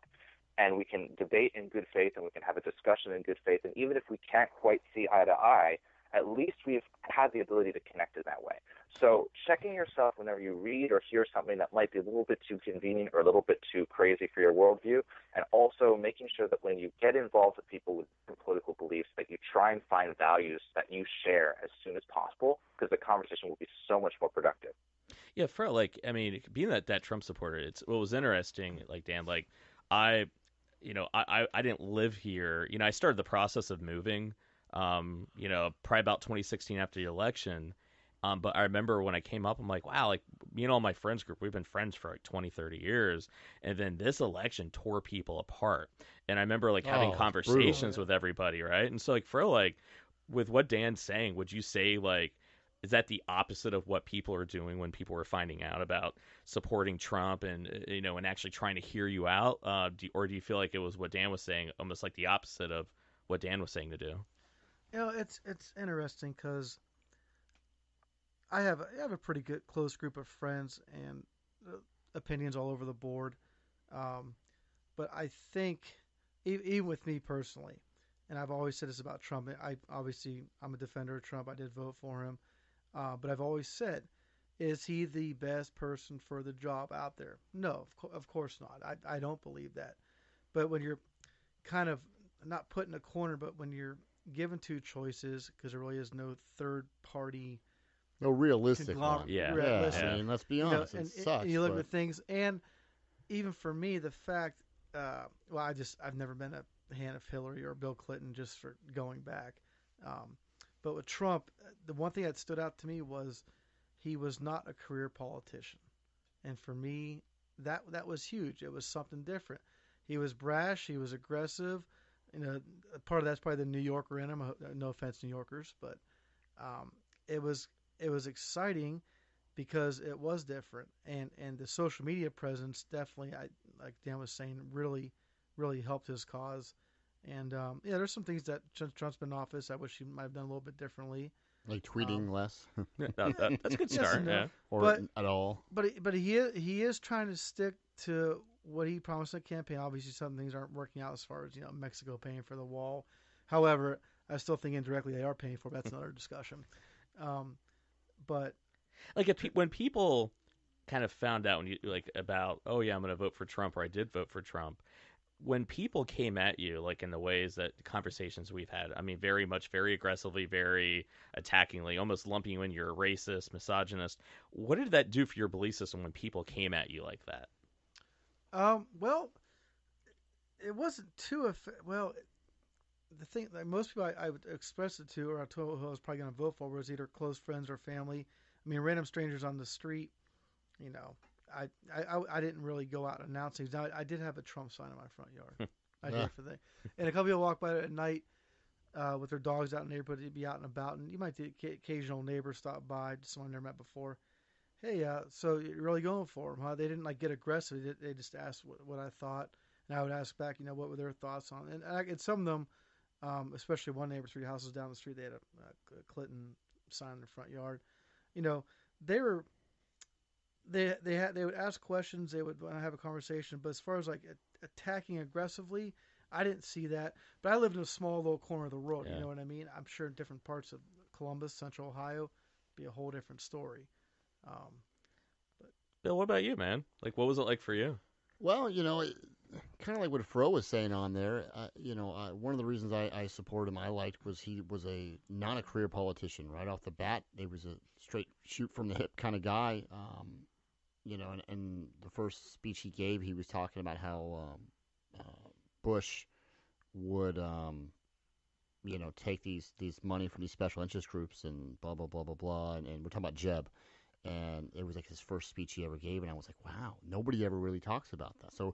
and we can debate in good faith, and we can have a discussion in good faith. And even if we can't quite see eye to eye, at least we've had the ability to connect in that way. So checking yourself whenever you read or hear something that might be a little bit too convenient or a little bit too crazy for your worldview, and also making sure that when you get involved with people with different political beliefs, that you try and find values that you share as soon as possible, because the conversation will be so much more productive. Yeah, for like, I mean, being that Trump supporter, it's what was interesting, like Dan, like I, I didn't live here. I started the process of moving, probably about 2016 after the election. But I remember when I came up, I'm like, wow, like me and all my friends group, we've been friends for like 20, 30 years. And then this election tore people apart. And I remember like having conversations with everybody, right? And so like for like with what Dan's saying, would you say like, is that the opposite of what people are doing when people are finding out about supporting Trump and, and actually trying to hear you out? Or do you feel like it was what Dan was saying, almost like the opposite of what Dan was saying to do? It's interesting because I have a pretty good close group of friends and opinions all over the board. But I think even with me personally, and I've always said this about Trump. I'm a defender of Trump. I did vote for him, but I've always said, is he the best person for the job out there? No, of course not. I don't believe that. But when you're kind of not put in a corner, but when you're given two choices, because there really is no third party. No realistic one. Yeah. I mean, let's be honest. It sucks. And you look at things, and even for me, the fact, I've never been a fan of Hillary or Bill Clinton, just for going back. But with Trump, the one thing that stood out to me was he was not a career politician, and for me, that was huge. It was something different. He was brash. He was aggressive. Part of that's probably the New Yorker in him. No offense, New Yorkers, but it was exciting because it was different, and the social media presence definitely, like Dan was saying, really helped his cause. And there's some things that Trump's been in office I wish he might have done a little bit differently, like tweeting less. That's a good start. Yes, or at all. But he is trying to stick to what he promised in the campaign. Obviously, some things aren't working out as far as Mexico paying for the wall. However, I still think indirectly they are paying for it. That's another discussion. But like when people kind of found out about, oh yeah, I'm going to vote for Trump, or I did vote for Trump, when people came at you like in the ways that the conversations we've had, I mean, very aggressively, very attackingly, almost lumping you in, you're a racist, misogynist, what did that do for your belief system when people came at you like that? Well, it wasn't too the thing, like most people I would express it to, or I told who I was probably going to vote for, was either close friends or family. I mean, random strangers on the street, I didn't really go out and announce things. Now, I did have a Trump sign in my front yard. I did for that. And a couple people walk by at night with their dogs out in the neighborhood. They'd be out and about, and you might see occasional neighbor stop by, just someone I never met before. Hey, so you're really going for them, huh? They didn't get aggressive. They just asked what I thought, and I would ask back, what were their thoughts on it. And some of them, especially one neighbor 3 houses down the street, they had a Clinton sign in their front yard. They were they would ask questions, they would want to have a conversation, but as far as attacking aggressively, I didn't see that. But I lived in a small little corner of the world. You know what I mean? I'm sure in different parts of Columbus, Central Ohio, be a whole different story. But Bill, what about you, man? Like, what was it like for you? Well, kind of like what Fro was saying on there, one of the reasons I supported him, I liked, was he was not a career politician right off the bat. He was a straight shoot from the hip kind of guy. And the first speech he gave, he was talking about how Bush would, take these money from these special interest groups and blah, blah, blah, blah, blah. And we're talking about Jeb. And it was like his first speech he ever gave. And I was like, wow, nobody ever really talks about that. So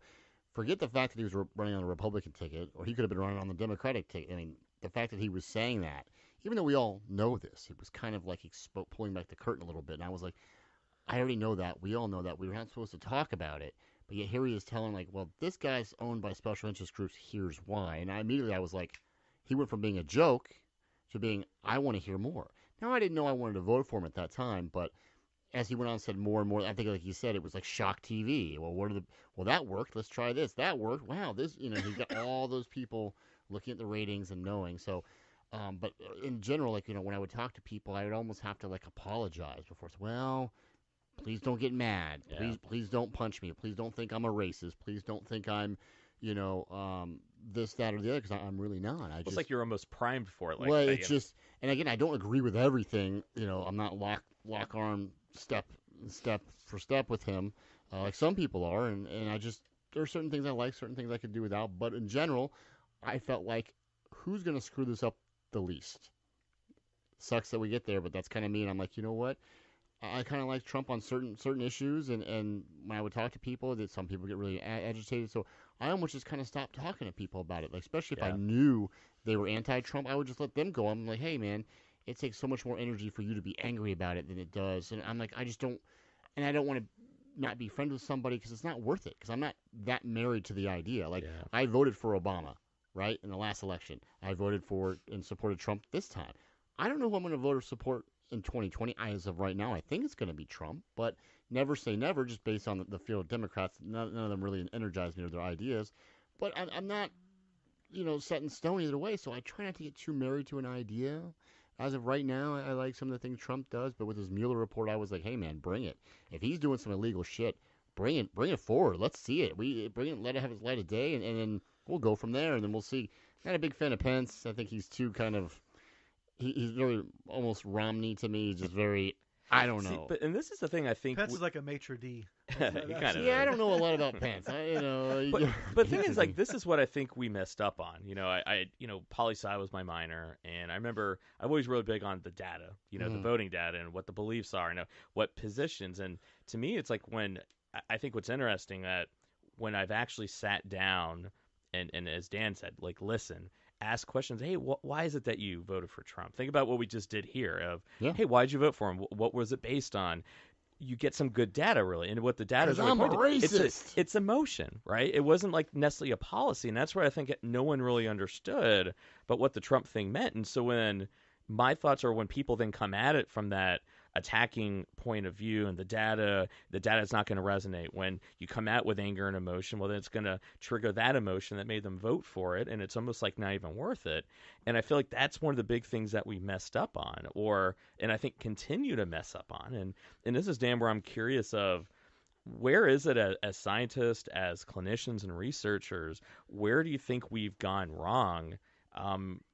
forget the fact that he was running on a Republican ticket, or he could have been running on the Democratic ticket. I mean, the fact that he was saying that, even though we all know this, it was kind of like he pulling back the curtain a little bit. And I was like, I already know that. We all know that. We were not supposed to talk about it. But yet here he is telling, well, this guy's owned by special interest groups. Here's why. And I was like, he went from being a joke to being, I want to hear more. Now, I didn't know I wanted to vote for him at that time, but as he went on, said more and more. I think, like you said, it was like shock TV. Well, that worked. Let's try this. That worked. Wow, this. He's got all those people looking at the ratings and knowing. So, but in general, like when I would talk to people, I would almost have to like apologize before. Well, please don't get mad. Please don't punch me. Please don't think I'm a racist. Please don't think I'm, this, that, or the other, because I'm really not. It's like you're almost primed for it. Like well, that, it's just, and again, I don't agree with everything. I'm not lock arm step for step with him, like some people are, and there are certain things I like, certain things I could do without. But in general, I felt like, who's going to screw this up the least? Sucks that we get there, but that's kind of me. And I'm like, you know what? I kind of like Trump on certain issues, and when I would talk to people, that some people get really agitated. So I almost just kind of stopped talking to people about it. Like, especially if I knew they were anti-Trump, I would just let them go. I'm like, hey man, it takes so much more energy for you to be angry about it than it does. And I'm like, I just don't, and I don't want to not be friends with somebody because it's not worth it. Because I'm not that married to the idea. Like, I voted for Obama, right, in the last election. I voted for and supported Trump this time. I don't know who I'm going to vote or support in 2020. As of right now, I think it's going to be Trump, but never say never, just based on the field of Democrats. None of them really energize me or their ideas, but I'm not, set in stone either way, so I try not to get too married to an idea. As of right now, I like some of the things Trump does, but with his Mueller report, I was like, hey man, bring it. If he's doing some illegal shit, bring it forward. Let's see it. Let it have its light of day, and then we'll go from there, and then we'll see. Not a big fan of Pence. I think he's too kind of, he's very almost Romney to me. Just very, I don't know. And this is the thing I think Pence is like a maitre d'. I don't know a lot about Pence. But the thing is, like, this is what I think we messed up on. I poli-sci was my minor, and I remember I'm always really big on the data, the voting data and what the beliefs are, what positions. And to me, it's like I think what's interesting that when I've actually sat down and as Dan said, like, listen, ask questions. Hey, why is it that you voted for Trump? Think about what we just did here. Hey, why did you vote for him? What was it based on? You get some good data, really, and what the data is. I'm a racist. It's emotion, right? It wasn't like necessarily a policy, and that's where I think no one really understood. But what the Trump thing meant, and so when my thoughts are when people then come at it from that attacking point of view and the data is not going to resonate. When you come out with anger and emotion, well, then it's going to trigger that emotion that made them vote for it, and it's almost like not even worth it. And I feel like that's one of the big things that we messed up on, and I think continue to mess up on. And this is, Dan, where I'm curious of, where is it as scientists, as clinicians and researchers, where do you think we've gone wrong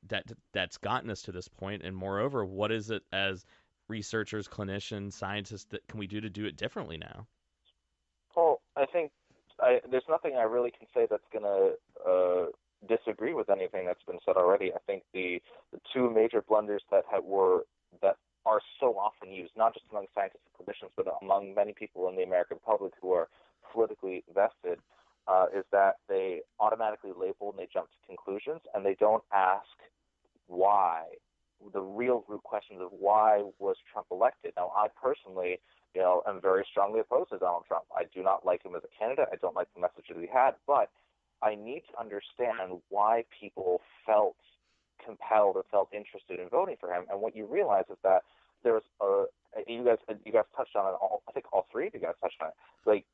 that's gotten us to this point? And moreover, what is it as researchers, clinicians, scientists that can we do to do it differently now? Well, I think there's nothing I really can say that's going to disagree with anything that's been said already. I think the two major blunders that are so often used, not just among scientists and clinicians, but among many people in the American public who are politically vested, is that they automatically label and they jump to conclusions, and they don't ask why. The real root questions of why was Trump elected. Now, I personally, am very strongly opposed to Donald Trump. I do not like him as a candidate. I don't like the message that he had, but I need to understand why people felt compelled or felt interested in voting for him. And what you realize is that there's you guys touched on it. I think all three of you guys touched on it. Like,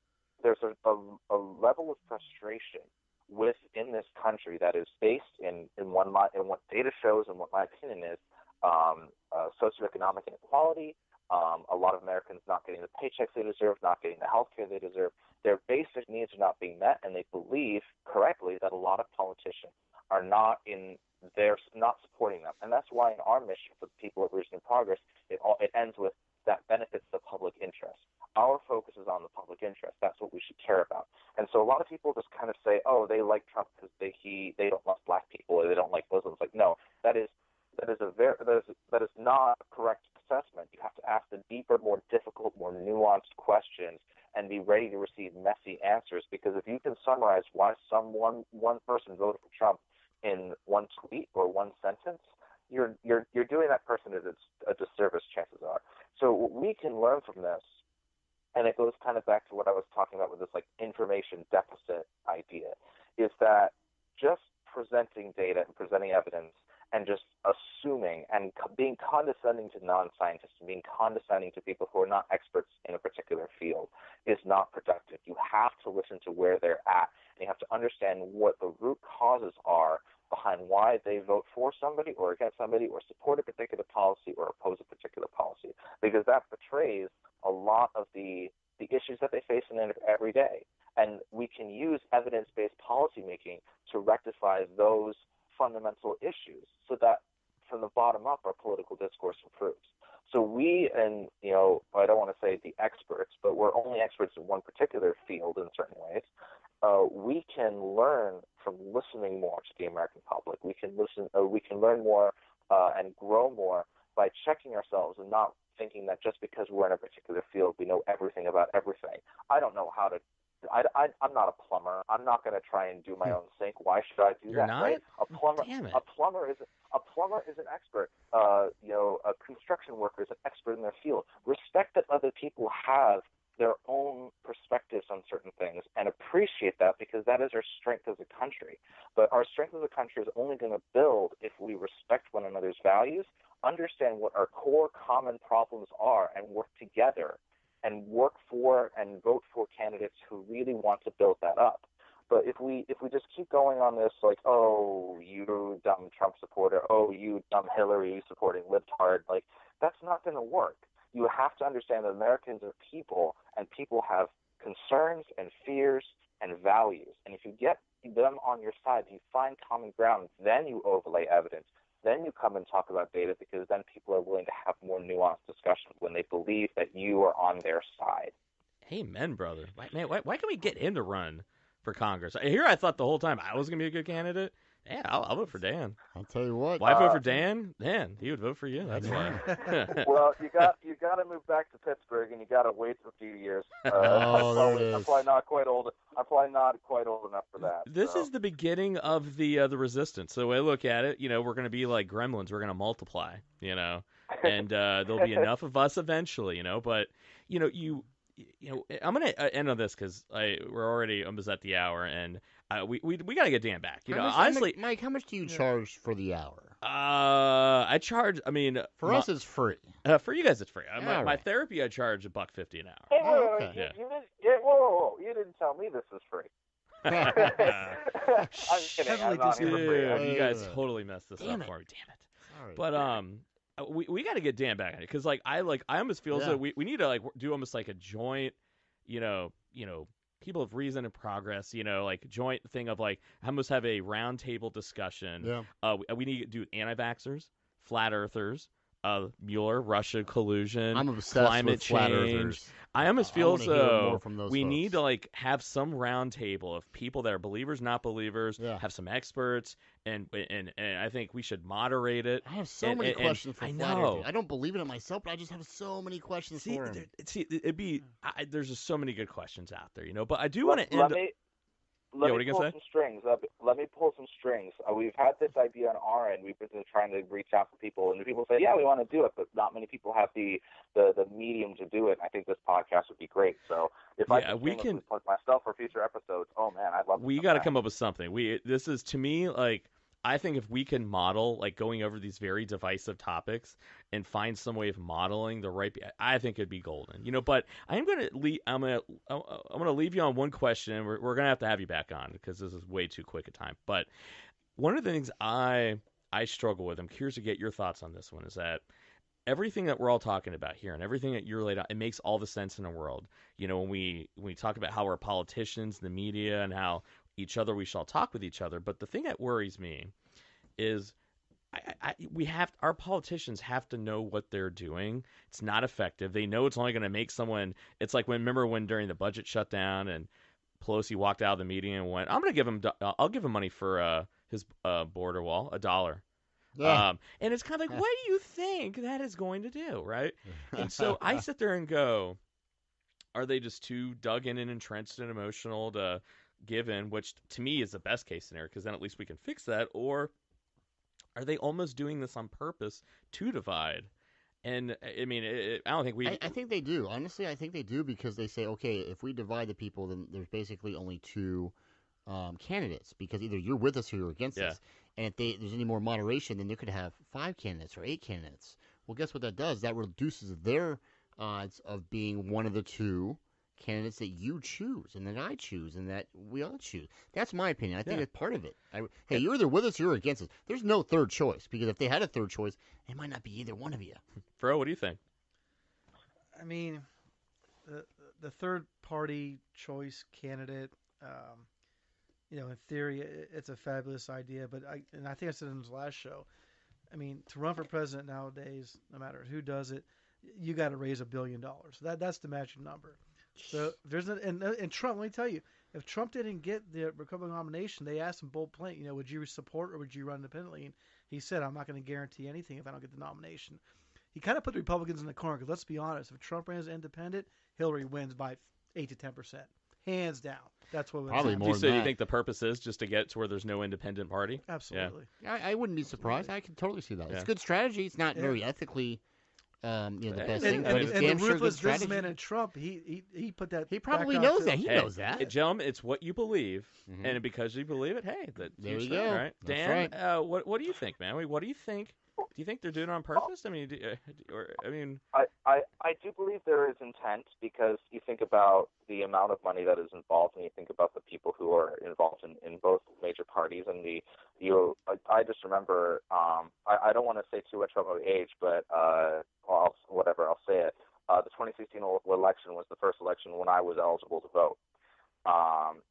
there's a level of frustration within this country that is based in what data shows and what my opinion is, socioeconomic inequality, a lot of Americans not getting the paychecks they deserve, not getting the health care they deserve. Their basic needs are not being met, and they believe correctly that a lot of politicians are not supporting them. And that's why in our mission for the people of Reason and Progress, it ends with that benefits the public interest. Our focus is on the public interest. That's what we should care about. And so a lot of people just kind of say, oh, they like Trump because they don't love black people or they don't like Muslims. Like, no, that is not a correct assessment. You have to ask the deeper, more difficult, more nuanced questions and be ready to receive messy answers. Because if you can summarize why one person voted for Trump in one tweet or one sentence, you're doing that person a disservice, chances are. So what we can learn from this, and it goes kind of back to what I was talking about with this like information deficit idea, is that just presenting data and presenting evidence and just assuming and being condescending to non-scientists and being condescending to people who are not experts in a particular field is not productive. You have to listen to where they're at, and you have to understand what the root causes are behind why they vote for somebody or against somebody or support a particular policy or oppose a particular policy, because that betrays a lot of the issues that they face in every day. And we can use evidence-based policymaking to rectify those fundamental issues so that from the bottom up our political discourse improves. So we, and I don't want to say the experts, but we're only experts in one particular field in certain ways. We can learn from listening more to the American public. We can learn more and grow more by checking ourselves and not thinking that just because we're in a particular field we know everything about everything. I don't know how to. I'm not a plumber. I'm not going to try and do my own sink. Why should I do You're that? not? Right? A plumber. Damn it. A plumber is an expert. A construction worker is an expert in their field. Respect that other people have their own perspectives on certain things and appreciate that, because that is our strength as a country. But our strength as a country is only going to build if we respect one another's values, understand what our core common problems are, and work together and work for and vote for candidates who really want to build that up. But if we just keep going on this, like, oh, you dumb Trump supporter, oh, you dumb Hillary supporting libtard, like, that's not going to work. You have to understand that Americans are people, and people have concerns and fears and values. And if you get them on your side, you find common ground, then you overlay evidence. Then you come and talk about data, because then people are willing to have more nuanced discussions when they believe that you are on their side. Amen, brother. Why can we get him to run for Congress? Here I thought the whole time I was going to be a good candidate. Yeah, I'll vote for Dan. I'll tell you what. Why vote for Dan? Dan, he would vote for you. That's why. Well, you got to move back to Pittsburgh, and you got to wait a few years. There it is. I'm probably not quite old enough for that. This is the beginning of the resistance. So the way I look at it, we're going to be like gremlins. We're going to multiply, and there'll be enough of us eventually, But I'm going to end on this because we're already almost at the hour, and we got to get Dan back. Honestly, Mike, how much do you charge for the hour? I charge. I mean, for us, it's free. For you guys, it's free. My right. therapy, I charge $1.50 an hour. Hey, okay. whoa, you didn't tell me this was free. I'm kidding. I'm not here for free. You guys totally messed this up for me. Damn it. Sorry. But we got to get Dan back on it, because I almost feel as though we need to do almost like a joint, people of reason and progress, joint thing of almost have a round table discussion. Yeah. We need to do anti-vaxxers, flat earthers, Mueller, Russia collusion, I'm obsessed climate with flat change. earthers. I almost feel as though we folks. need to have some round table of people that are believers, not believers, have some experts, and I think we should moderate it. I have so many questions for flat know. earthers. I don't believe it in myself, but I just have so many questions for him. There's just so many good questions out there, But I do want to end. Let me pull some strings. Let me pull some strings. We've had this idea on our end. We've been trying to reach out to people, and people say, "Yeah, we want to do it," but not many people have the medium to do it. I think this podcast would be great. So if I can plug myself for future episodes, oh man, I'd love. We got to come up with something. This is, to me, I think if we can model going over these very divisive topics and find some way of modeling the right, I think it'd be golden, But I'm gonna leave you on one question. We're gonna have to have you back on because this is way too quick a time. But one of the things I struggle with, I'm curious to get your thoughts on this one, is that everything that we're all talking about here and everything that you're laid out, it makes all the sense in the world. When we talk about how we're politicians, the media, and how we shall talk with each other. But the thing that worries me is our politicians have to know what they're doing. It's not effective. They know it's only going to make someone. It's like remember when during the budget shutdown and Pelosi walked out of the meeting and went, I'll give him money for his border wall, $1. Yeah. And it's kind of like, what do you think that is going to do, right? And so I sit there and go, are they just too dug in and entrenched and emotional to give in, which to me is the best case scenario, because then at least we can fix that? Or are they almost doing this on purpose to divide? And I mean, I don't think I think they do. Honestly, I think they do, because they say, okay, if we divide the people, then there's basically only two candidates, because either you're with us or you're against Yeah. us. And if there's any more moderation, then they could have 5 candidates or 8 candidates. Well, guess what that does? That reduces their odds of being one of the 2 candidates that you choose and that I choose and that we all choose. That's my opinion. I think that's part of it. Hey, you're either with us or you're against us. There's no third choice, because if they had a third choice, it might not be either one of you. Fro, what do you think? I mean, the third party choice candidate, in theory, it's a fabulous idea. But I think I said in the last show, I mean, to run for president nowadays, no matter who does it, you got to raise $1 billion. That's the magic number. So there's and Trump. Let me tell you, if Trump didn't get the Republican nomination, they asked him bold plain, would you support or would you run independently? And he said, I'm not going to guarantee anything if I don't get the nomination. He kind of put the Republicans in the corner, because let's be honest, if Trump ran as independent, Hillary wins by 8 to 10%, hands down. That's what Probably more. So you think the purpose is just to get to where there's no independent party? Absolutely. Yeah. I wouldn't be surprised. I could totally see that. It's a good strategy. It's not very ethically. The best thing, but it's damn the sure ruthless good strategy. businessman in Trump, he put that. He probably back out knows too. that. He knows that. Gentlemen, it's what you believe, and because you believe it, hey, there you go. Right? That's Dan, right. what do you think, man? I mean, what do you think? Do you think they're doing it on purpose? I mean, I do believe there is intent, because you think about the amount of money that is involved, and you think about the people who are involved in both major parties, and I just remember, I don't want to say too much about my age, but I'll say it. The 2016 election was the first election when I was eligible to vote.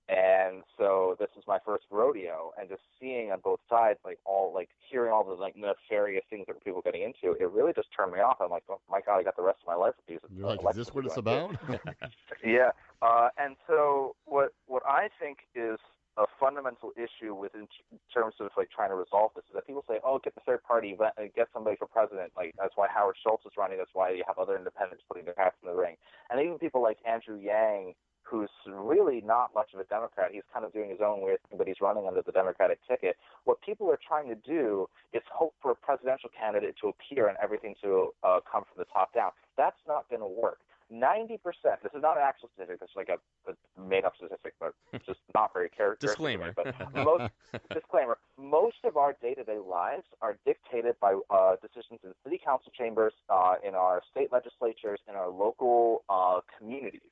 And so this was my first rodeo, and just seeing on both sides, hearing all the nefarious things that people getting into, it really just turned me off. I'm like, oh my God, I got the rest of my life with these. You're like, is this what it's about? Yeah. And so what I think is a fundamental issue in terms of trying to resolve this is that people say, oh, get the third party, get somebody for president. That's why Howard Schultz is running. That's why you have other independents putting their hats in the ring. And even people like Andrew Yang, who's really not much of a Democrat. He's kind of doing his own weird thing, but he's running under the Democratic ticket. What people are trying to do is hope for a presidential candidate to appear and everything to come from the top down. That's not going to work. 90%, this is not an actual statistic, this is like a made-up statistic, but just not very characteristic. Disclaimer. Disclaimer. Most of our day-to-day lives are dictated by decisions in city council chambers, in our state legislatures, in our local communities.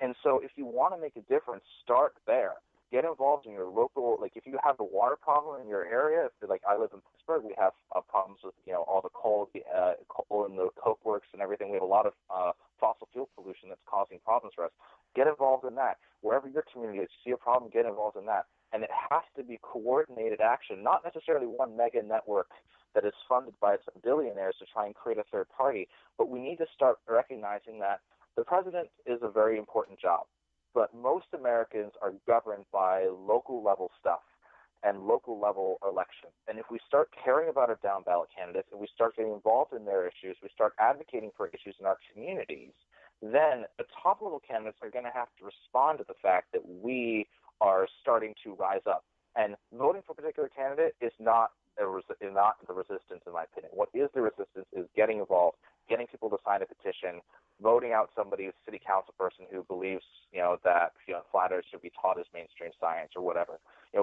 And so if you want to make a difference, start there. Get involved in your local, if you have a water problem in your area, I live in Pittsburgh, we have problems with, all the coal in the coke works and everything. We have a lot of fossil fuel pollution that's causing problems for us. Get involved in that. Wherever your community is, you see a problem, get involved in that. And it has to be coordinated action, not necessarily one mega network that is funded by some billionaires to try and create a third party. But we need to start recognizing that the president is a very important job, but most Americans are governed by local level stuff and local level elections. And if we start caring about our down ballot candidates and we start getting involved in their issues, we start advocating for issues in our communities, then the top level candidates are going to have to respond to the fact that we are starting to rise up. And voting for a particular candidate is not the resistance, in my opinion. What is the resistance is getting involved, getting people to sign a petition, voting out somebody, a city council person who believes, that flat Earth should be taught as mainstream science or whatever.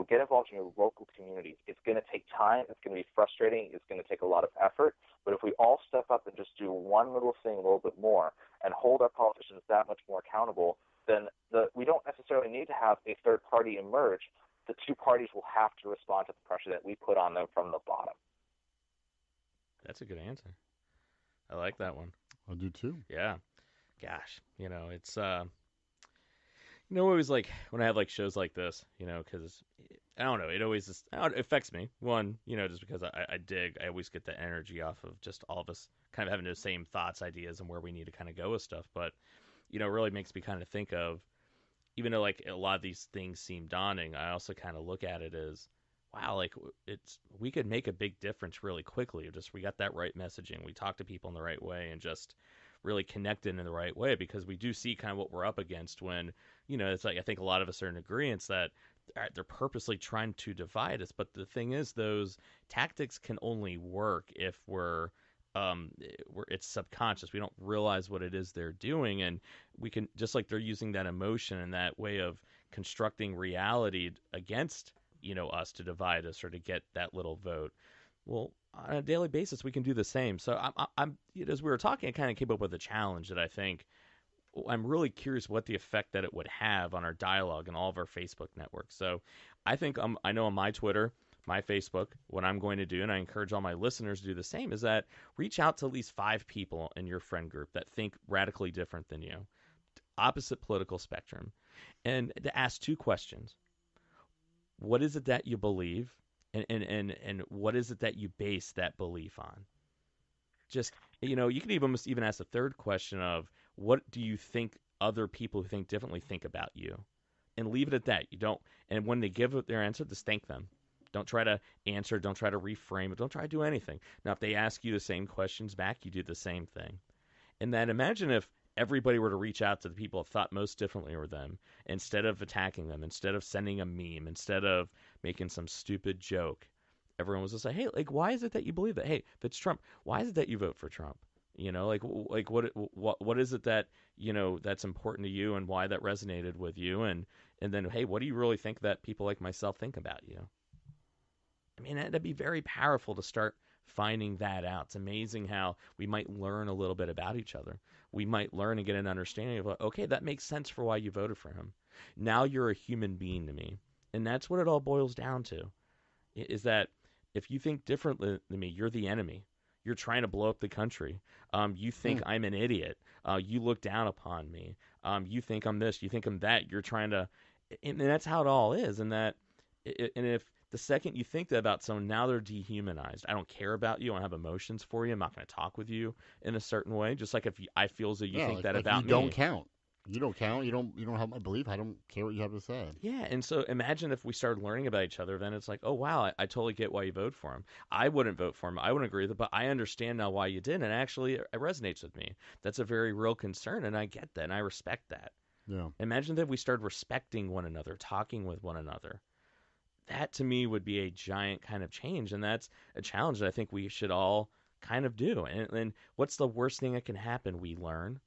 Get involved in your local communities. It's going to take time. It's going to be frustrating. It's going to take a lot of effort. But if we all step up and just do one little thing a little bit more and hold our politicians that much more accountable, then we don't necessarily need to have a third party emerge. The two parties will have to respond to the pressure that we put on them from the bottom. That's a good answer. I like that one. I do too. Yeah. Gosh, it's always when I have shows like this, because I don't know, it always just it affects me. One, just because I always get the energy off of just all of us kind of having the same thoughts, ideas, and where we need to kind of go with stuff. But it really makes me kind of think of, even though a lot of these things seem daunting, I also kind of look at it as, wow, we could make a big difference really quickly. Just we got that right messaging, we talk to people in the right way, and just really connected in the right way, because we do see kind of what we're up against when, it's I think a lot of us are in agreement that they're purposely trying to divide us. But the thing is, those tactics can only work if it's subconscious. We don't realize what it is they're doing, and we can, just they're using that emotion and that way of constructing reality against, us to divide us or to get that little vote. Well, on a daily basis, we can do the same. So I'm as we were talking, I kind of came up with a challenge that I think I'm really curious what the effect that it would have on our dialogue and all of our Facebook networks. So I think I know on my Twitter, my Facebook, what I'm going to do, and I encourage all my listeners to do the same, is that reach out to at least 5 people in your friend group that think radically different than you, opposite political spectrum, and to ask 2 questions. What is it that you believe, and what is it that you base that belief on? Just, you can almost even ask a third question of, what do you think other people who think differently think about you? And leave it at that. And when they give their answer, just thank them. Don't try to answer. Don't try to reframe it. Don't try to do anything. Now, if they ask you the same questions back, you do the same thing. And then imagine if everybody were to reach out to the people who thought most differently with them, instead of attacking them, instead of sending a meme, instead of making some stupid joke. Everyone was just like, hey, why is it that you believe that? Hey, if it's Trump, why is it that you vote for Trump? What is it that, that's important to you, and why that resonated with you? And then, hey, what do you really think that people like myself think about you? I mean, that'd be very powerful to start finding that out. It's amazing how we might learn a little bit about each other. We might learn and get an understanding of, okay, that makes sense for why you voted for him. Now you're a human being to me. And that's what it all boils down to, is that if you think differently than me, you're the enemy. You're trying to blow up the country. You think I'm an idiot. You look down upon me. You think I'm this. You think I'm that. You're trying to, and that's how it all is. And if the second you think that about someone, now they're dehumanized. I don't care about you. I don't have emotions for you. I'm not going to talk with you in a certain way. Just like if I feel as though you think that about me. You don't count. You don't count. You don't have my belief. I don't care what you have to say. Yeah, and so imagine if we started learning about each other. Then it's like, oh wow, I totally get why you vote for him. I wouldn't vote for him. I wouldn't agree with it, but I understand now why you did, and actually it resonates with me. That's a very real concern, and I get that, and I respect that. Yeah. Imagine that we started respecting one another, talking with one another. That to me would be a giant kind of change, and that's a challenge that I think we should all kind of do. And what's the worst thing that can happen? We learn.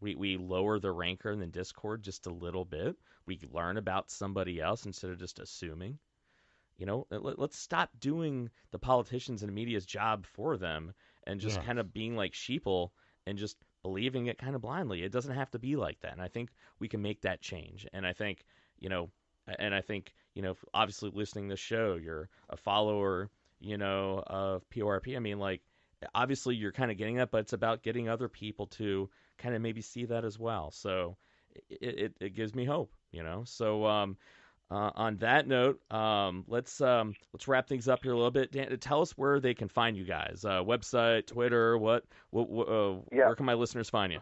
We lower the rancor and the discord just a little bit. We learn about somebody else instead of just assuming. Let's stop doing the politicians and the media's job for them and just kind of being like sheeple and just believing it kind of blindly. It doesn't have to be like that. And I think we can make that change. And I think, obviously listening to the show, you're a follower, of PORP. I mean, obviously you're kind of getting that, but it's about getting other people to kind of maybe see that as well. So it gives me hope, So on that note, let's wrap things up here a little bit. Dan, tell us where they can find you guys. Website, Twitter, where can my listeners find you?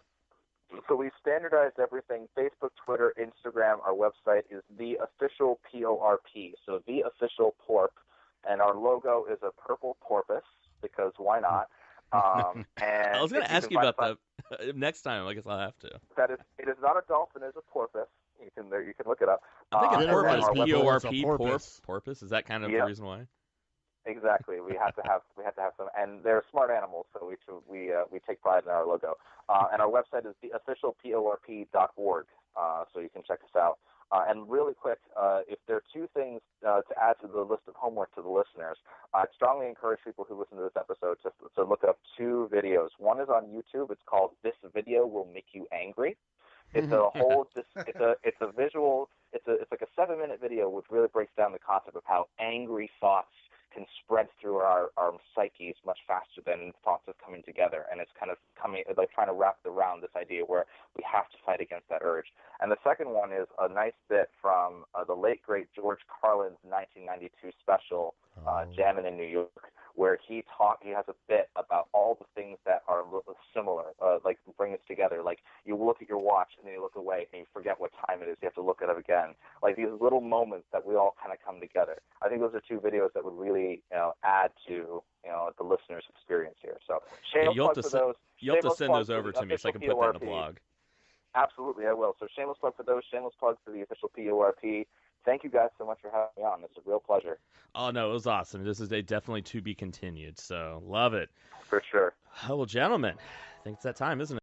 So we've standardized everything: Facebook, Twitter, Instagram. Our website is The Official PORP, so The Official Porp, and our logo is a purple porpoise, because why not? And I was going to ask you about that next time. I guess I'll have to. It is not a dolphin; it is a porpoise. You can look it up. I think it's porpoise. P-O-R-P, porpoise. Is that kind of the reason why? Exactly. We have to have some, and they're smart animals, so we take pride in our logo. And our website is theofficialporp.org, so you can check us out. And really quick, if there are 2 things to add to the list of homework to the listeners, I'd strongly encourage people who listen to this episode to look up 2 videos. One is on YouTube. It's called "This Video Will Make You Angry." It's a whole, it's a visual, it's like a 7-minute video which really breaks down the concept of how angry thoughts can spread through our psyches much faster than thoughts are coming together, and it's kind of trying to wrap around this idea where we have to fight against that urge. And the second one is a nice bit from the late great George Carlin's 1992 special, Jammin' in New York, where he has a bit about all the things that are similar, like bring us together. Like you look at your watch and then you look away and you forget what time it is. You have to look at it again. Like these little moments that we all kind of come together. I think those are 2 videos that would really add to the listener's experience here. So you'll have to send those over to me so I can put that in the blog. Absolutely, I will. So shameless plug for those. Shameless plug for the Official PORP. Thank you guys so much for having me on. It's a real pleasure. Oh, no, it was awesome. This is definitely to be continued, so love it. For sure. Oh, well, gentlemen, I think it's that time, isn't it?